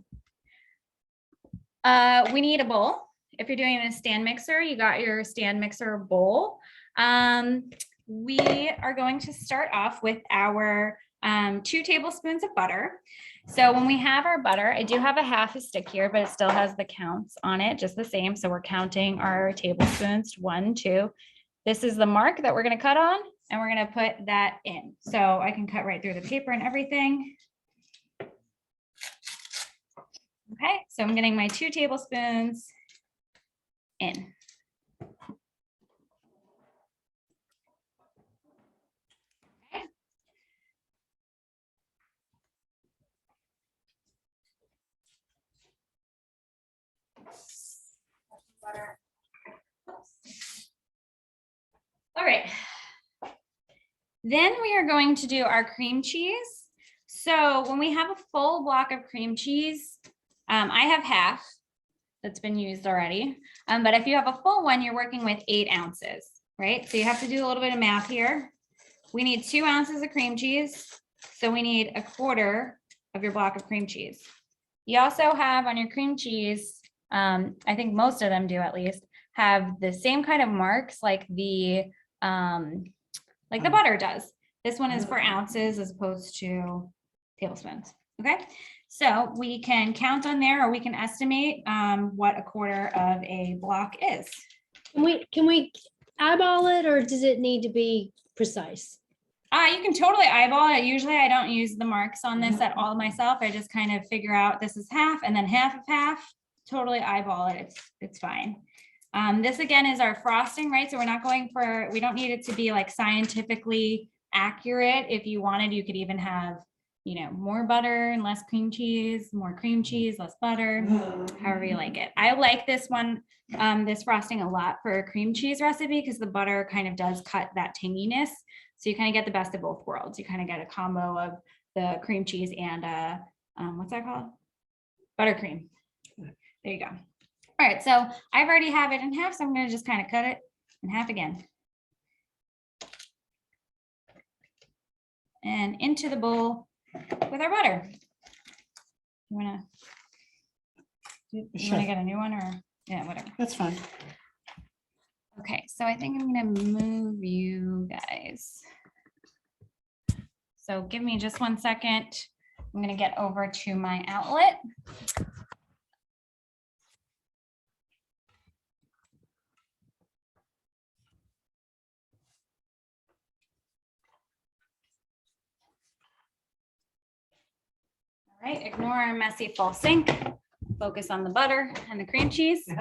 Speaker 1: we need a bowl. If you're doing it in a stand mixer, you got your stand mixer bowl. We are going to start off with our 2 tablespoons of butter. So when we have our butter, I do have a half a stick here, but it still has the counts on it, just the same. So we're counting our tablespoons, 1, 2. This is the mark that we're going to cut on, and we're going to put that in. So I can cut right through the paper and everything. Okay, so I'm getting my 2 tablespoons in. Okay. Butter. All right. Then we are going to do our cream cheese. So when we have a full block of cream cheese, I have half that's been used already. But if you have a full one, you're working with 8 ounces, right? So you have to do a little bit of math here. We need 2 ounces of cream cheese. So we need 1/4 of your block of cream cheese. You also have on your cream cheese, I think most of them do at least, have the same kind of marks like the butter does. This one is for ounces as opposed to tablespoons. Okay, so we can count on there, or we can estimate what a quarter of a block is.
Speaker 2: Can we eyeball it, or does it need to be precise?
Speaker 1: You can totally eyeball it. Usually I don't use the marks on this at all myself. I just kind of figure out this is half and then half of half. Totally eyeball it. It's fine. This again is our frosting, right? So we're not going for, we don't need it to be like scientifically accurate. If you wanted, you could even have, you know, more butter and less cream cheese, more cream cheese, less butter, however you like it. I like this one, this frosting a lot for a cream cheese recipe because the butter kind of does cut that tanginess. So you kind of get the best of both worlds. You kind of get a combo of the cream cheese and what's that called? Buttercream. There you go. All right, so I've already have it in half, so I'm going to just kind of cut it in half again. And into the bowl with our butter. You want to get a new one, or yeah, whatever.
Speaker 6: That's fine.
Speaker 1: Okay, so I think I'm going to move you guys. So give me just 1 second. I'm going to get over to my outlet. All right, ignore our messy full sink. Focus on the butter and the cream cheese. All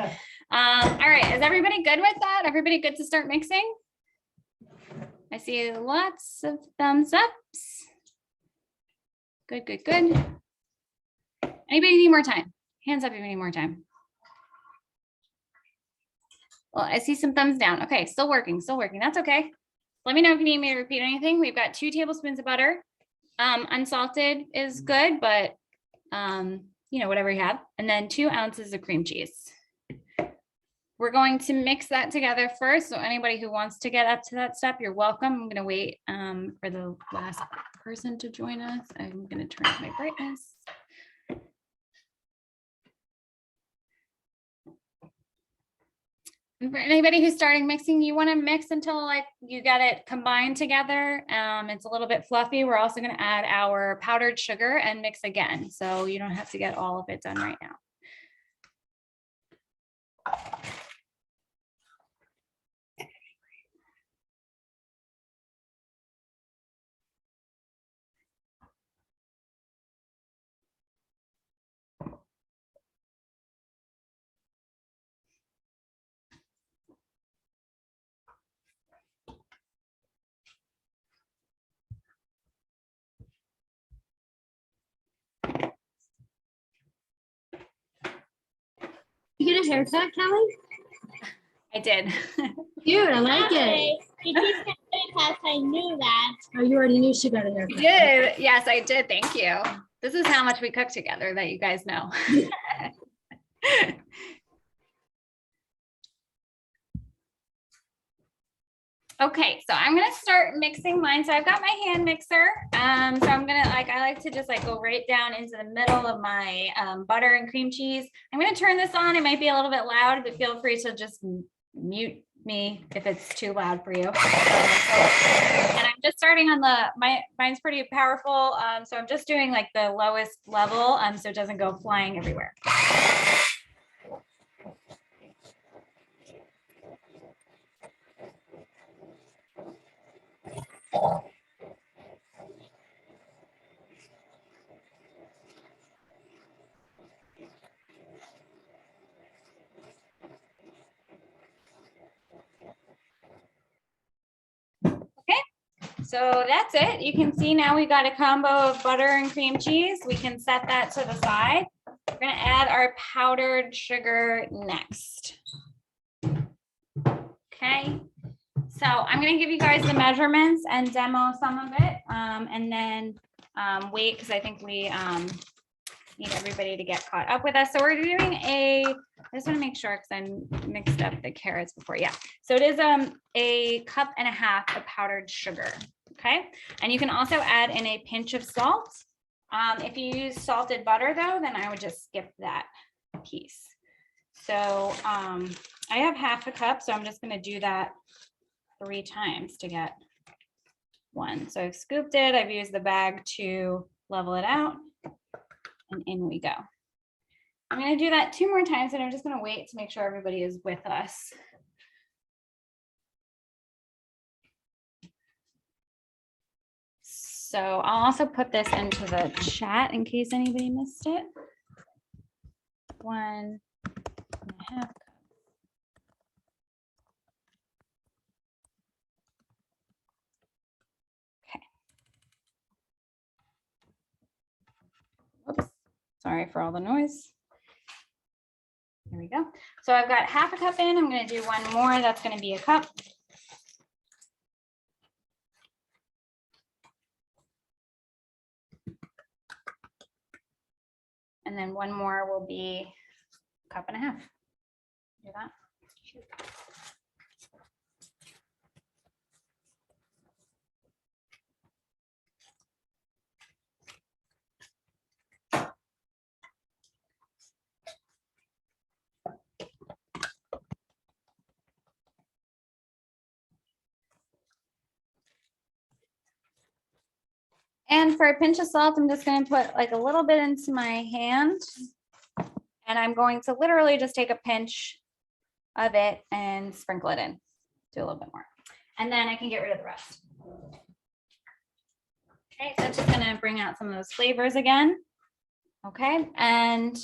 Speaker 1: right, is everybody good with that? Everybody good to start mixing? I see lots of thumbs ups. Good, good, good. Anybody need more time? Hands up if you need more time. Well, I see some thumbs down. Okay, still working, still working. That's okay. Let me know if you need me to repeat anything. We've got 2 tablespoons of butter. Unsalted is good, but you know, whatever you have. And then 2 ounces of cream cheese. We're going to mix that together first. So anybody who wants to get up to that step, you're welcome. I'm going to wait for the last person to join us. I'm going to turn up my brightness. And for anybody who's starting mixing, you want to mix until like you got it combined together. It's a little bit fluffy. We're also going to add our powdered sugar and mix again. So you don't have to get all of it done right now.
Speaker 2: You get a haircut, Kelly?
Speaker 1: I did.
Speaker 2: Cute, I like it.
Speaker 5: Because I knew that.
Speaker 2: Oh, you already knew she got a haircut.
Speaker 1: Did. Yes, I did. Thank you. This is how much we cook together that you guys know. Okay, so I'm gonna start mixing mine. So I've got my hand mixer. So I'm gonna I like to just go right down into the middle of my butter and cream cheese. I'm gonna turn this on. It might be a little bit loud, but feel free to just mute me if it's too loud for you. And I'm just starting on mine's pretty powerful. So I'm just doing like the lowest level so it doesn't go flying everywhere. So that's it. You can see now we got a combo of butter and cream cheese. We can set that to the side. We're going to add our powdered sugar next. Okay. So I'm going to give you guys the measurements and demo some of it and then wait because I think we need everybody to get caught up with us. So we're doing I just want to make sure because I mixed up the carrots before. Yeah. So it is a cup and a half of powdered sugar. Okay. And you can also add in a pinch of salt. If you use salted butter though, then I would just skip that piece. So I have half a cup, so I'm just gonna do that 3 times to get 1. So I've scooped it, I've used the bag to level it out, and in we go. I'm gonna do that 2 more times, and I'm just gonna wait to make sure everybody is with us. So I'll also put this into the chat in case anybody missed it. 1.5 cups. Oops, sorry for all the noise. There we go. So I've got half a cup in. I'm going to do 1 more. That's going to be a cup. And then 1 more will be a cup and a half. Do that. And for a pinch of salt, I'm just going to put like a little bit into my hand. And I'm going to literally just take a pinch of it and sprinkle it in. Do a little bit more. And then I can get rid of the rest. Okay, so that's just going to bring out some of those flavors again. Okay, and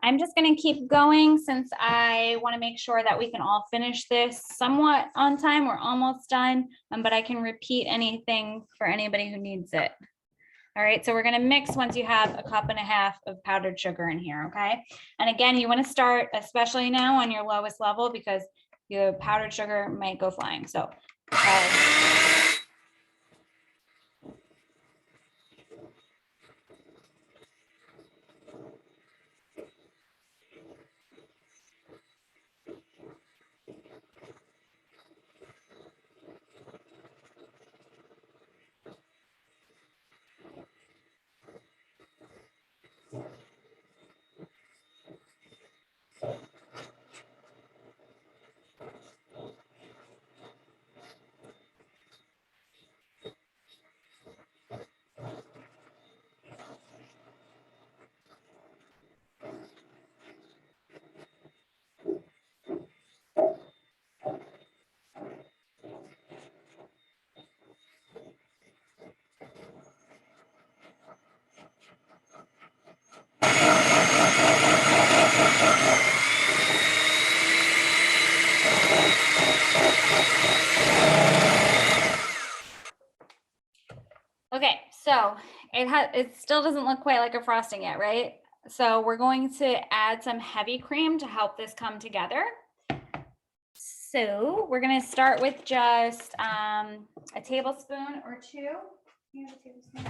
Speaker 1: I'm just going to keep going since I want to make sure that we can all finish this somewhat on time. We're almost done, but I can repeat anything for anybody who needs it. All right, so we're going to mix once you have a cup and a half of powdered sugar in here, okay? And again, you want to start, especially now, on your lowest level because your powdered sugar might go flying. So, okay, so it still doesn't look quite like a frosting yet, right? So we're going to add some heavy cream to help this come together. So we're going to start with just a tablespoon or 2. You have a tablespoon?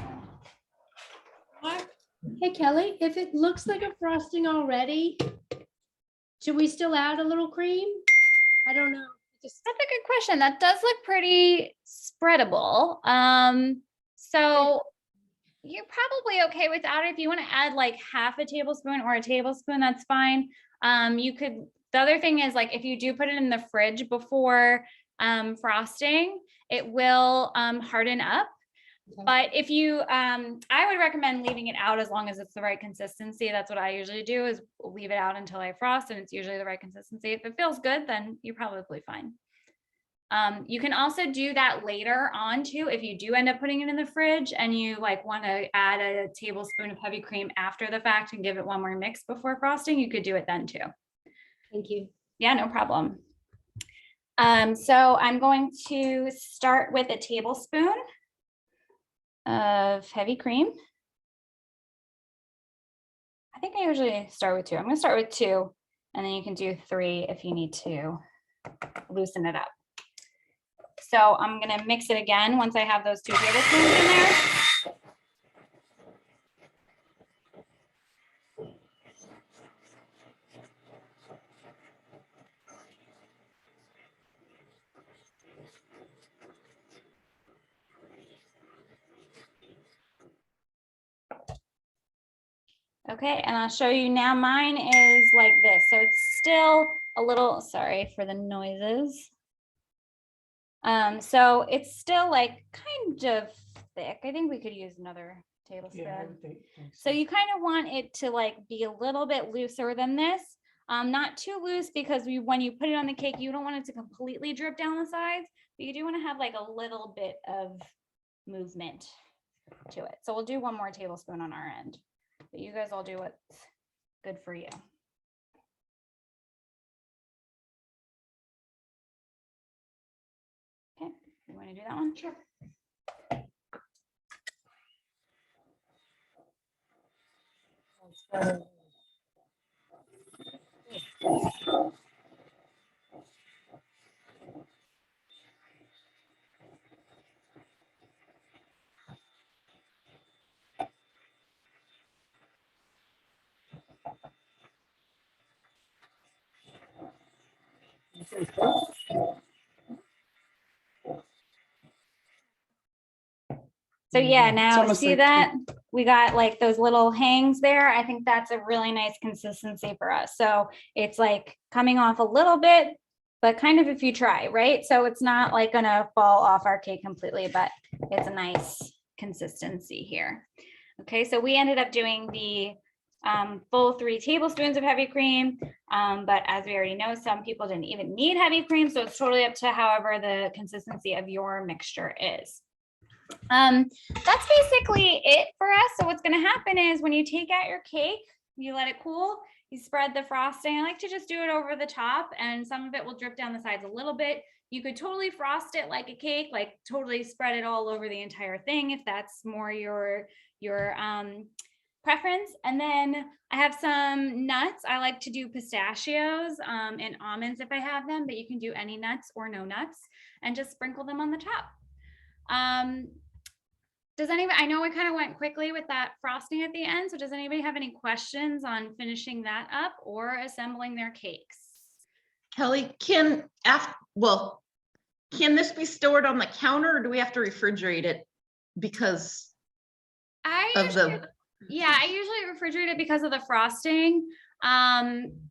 Speaker 2: Hey Kelly, if it looks like a frosting already, should we still add a little cream? I don't know. Just
Speaker 1: That's a good question. That does look pretty spreadable. So you're probably okay without it. If you want to add like half a tablespoon or a tablespoon, that's fine. The other thing is like if you do put it in the fridge before frosting, it will harden up.
Speaker 2: Okay.
Speaker 1: But if you, I would recommend leaving it out as long as it's the right consistency. That's what I usually do is leave it out until I frost and it's usually the right consistency. If it feels good, then you're probably fine. You can also do that later on too. If you do end up putting it in the fridge and you like want to add a tablespoon of heavy cream after the fact and give it 1 more mix before frosting, you could do it then too.
Speaker 2: thank you.
Speaker 1: Yeah, no problem. So I'm going to start with a tablespoon of heavy cream. I think I usually start with 2. I'm going to start with 2 and then you can do 3 if you need to loosen it up. So I'm going to mix it again once I have those 2 tablespoons in there. Okay, and I'll show you now. Mine is like this. So it's still a little, sorry for the noises. So it's still like kind of thick. I think we could use another tablespoon.
Speaker 6: Yeah, I would think
Speaker 1: So you kind of want it to like be a little bit looser than this. Not too loose because when you put it on the cake, you don't want it to completely drip down the sides, but you do want to have like a little bit of movement to it. So we'll do 1 more tablespoon on our end, but you guys all do what's good for you. Okay, you want to do that one? Sure. So yeah,
Speaker 6: It's
Speaker 1: now
Speaker 6: almost
Speaker 1: see
Speaker 6: like
Speaker 1: that we got like those little hangs there. I think that's a really nice consistency for us. So it's like coming off a little bit, but kind of if you try, right? So it's not like gonna fall off our cake completely, but it's a nice consistency here. Okay, so we ended up doing the full 3 tablespoons of heavy cream. But as we already know, some people didn't even need heavy cream. So it's totally up to however the consistency of your mixture is. That's basically it for us. So what's going to happen is when you take out your cake, you let it cool, you spread the frosting. I like to just do it over the top, and some of it will drip down the sides a little bit. You could totally frost it like a cake, like totally spread it all over the entire thing if that's more your preference. And then I have some nuts. I like to do pistachios and almonds if I have them, but you can do any nuts or no nuts and just sprinkle them on the top. Does anybody, I know we kind of went quickly with that frosting at the end. So does anybody have any questions on finishing that up or assembling their cakes?
Speaker 3: Kelly, can this be stored on the counter or do we have to refrigerate it because
Speaker 1: I usually refrigerate it because of the frosting.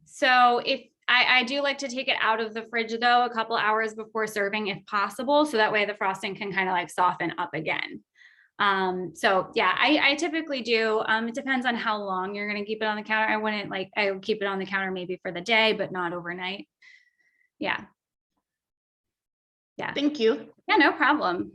Speaker 1: So if I do like to take it out of the fridge though, a couple hours before serving if possible. So that way the frosting can kind of like soften up again. So yeah, I typically do. It depends on how long you're going to keep it on the counter. I would keep it on the counter maybe for the day, but not overnight. Yeah. Yeah.
Speaker 3: Thank you.
Speaker 1: Yeah, no problem.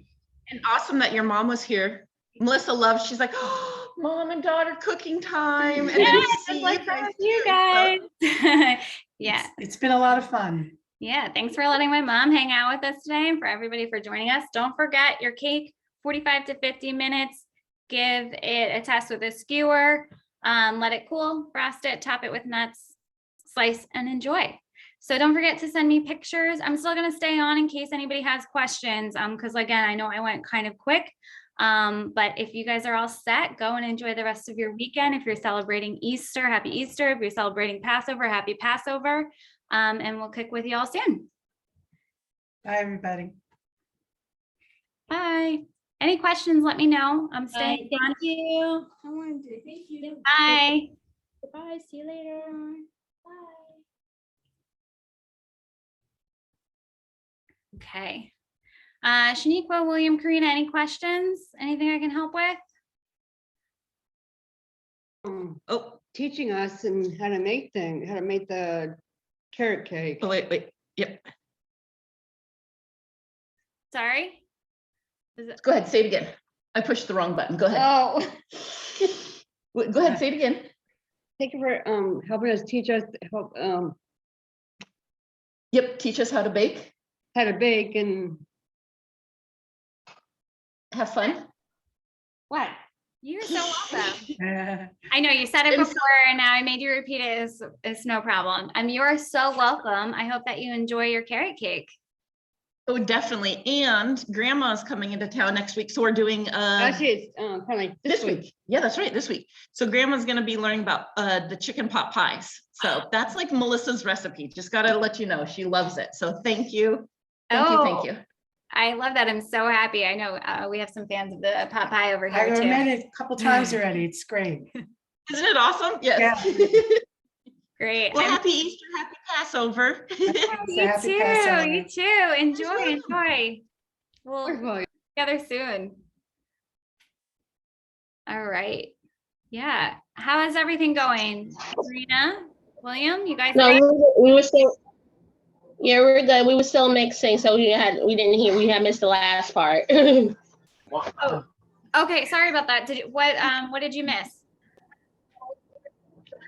Speaker 3: And awesome that your mom was here. Melissa loves, she's like, oh, mom and daughter cooking time. And
Speaker 1: Yeah,
Speaker 3: then
Speaker 1: just
Speaker 3: see
Speaker 1: like you
Speaker 3: too,
Speaker 1: guys.
Speaker 3: so.
Speaker 1: Yeah.
Speaker 6: It's been a lot of fun.
Speaker 1: Yeah. Thanks for letting my mom hang out with us today and for everybody for joining us. Don't forget your cake, 45 to 50 minutes. Give it a test with a skewer. Let it cool, frost it, top it with nuts, slice and enjoy. So don't forget to send me pictures. I'm still going to stay on in case anybody has questions. Because again, I know I went kind of quick. But if you guys are all set, go and enjoy the rest of your weekend. If you're celebrating Easter, happy Easter. If you're celebrating Passover, happy Passover. And we'll kick with you all soon.
Speaker 6: Bye, everybody.
Speaker 1: Bye. Any questions, let me know. I'm staying on.
Speaker 2: Thank you. Thank you.
Speaker 1: Bye.
Speaker 2: Bye. See you later. Bye.
Speaker 1: Okay. Shaniqua, William, Karina, any questions? Anything I can help with?
Speaker 3: Oh,
Speaker 7: Teaching us and how to make the carrot cake.
Speaker 3: oh, wait. Yep.
Speaker 1: Sorry? Is it?
Speaker 3: Go ahead, say it again. I pushed the wrong button. Go ahead.
Speaker 1: Oh,
Speaker 3: Go ahead, say it again.
Speaker 7: Thank you for helping us teach us
Speaker 3: Yep, teach us how to bake.
Speaker 7: how to bake and
Speaker 3: Have fun.
Speaker 1: what? You're so welcome.
Speaker 6: Yeah.
Speaker 1: I know you said it
Speaker 3: And so-
Speaker 1: before and now I made you repeat it. It's no problem. You're so welcome. I hope that you enjoy your carrot cake.
Speaker 3: Oh, definitely. And grandma's coming into town next week. So we're doing
Speaker 7: actually it's kind of like
Speaker 3: this week. Yeah, that's right. This week. So grandma's going to be learning about the chicken pot pies. So that's like Melissa's recipe. Just got to let you know she loves it. So thank you. Thank you.
Speaker 1: I love that. I'm so happy. I know we have some fans of the pot pie over here
Speaker 6: I've
Speaker 1: too.
Speaker 6: met it a couple times already. It's great.
Speaker 3: Isn't it awesome? Yes.
Speaker 1: Great.
Speaker 3: Well,
Speaker 1: I'm-
Speaker 3: happy Easter, happy Passover.
Speaker 1: You
Speaker 6: Happy
Speaker 1: too,
Speaker 6: Passover.
Speaker 1: you too. Enjoy, enjoy. We'll
Speaker 7: Wonderful.
Speaker 1: together soon. All right. Yeah. How is everything going? Serena, William, you guys?
Speaker 4: No,
Speaker 1: good?
Speaker 4: we were still, yeah, we were good. We were still mixing, so we had missed the last part.
Speaker 1: Oh, okay. Sorry about that. What did you miss?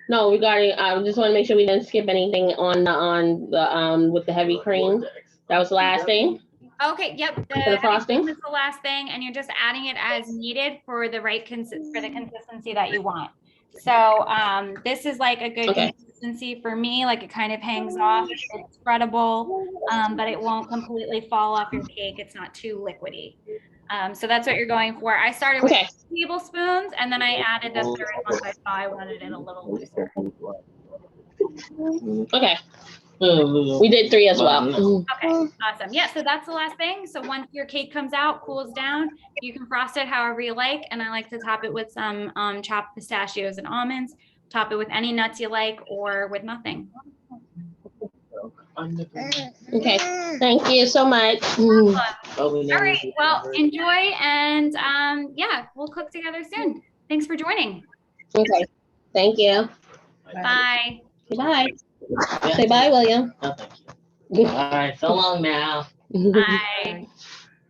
Speaker 4: No, regarding, just want to make sure we didn't skip anything on the with the heavy cream. That was the last thing
Speaker 1: Okay, yep.
Speaker 4: for the
Speaker 1: heavy
Speaker 4: frosting.
Speaker 1: cream is the last thing, and you're just adding it as needed for the right for the consistency that you want. So this is like a good
Speaker 4: Okay.
Speaker 1: consistency for me. Like it kind of hangs off, it's spreadable, but it won't completely fall off your cake. It's not too liquidy. So that's what you're going for. I started with
Speaker 4: Okay.
Speaker 1: tablespoons, and then I added the third once I saw I wanted it a little looser.
Speaker 4: Okay. We did 3 as well.
Speaker 1: Okay, awesome. Yeah, so that's the last thing. So once your cake comes out, cools down, you can frost it however you like. And I like to top it with some chopped pistachios and almonds. Top it with any nuts you like or with nothing.
Speaker 4: Okay. Thank you so much.
Speaker 1: All right, well, enjoy and yeah, we'll cook together soon. Thanks for joining.
Speaker 4: Okay. Thank you.
Speaker 1: Bye.
Speaker 4: Bye. Say bye, William.
Speaker 8: No, thank you. All right, so long now.
Speaker 1: Bye.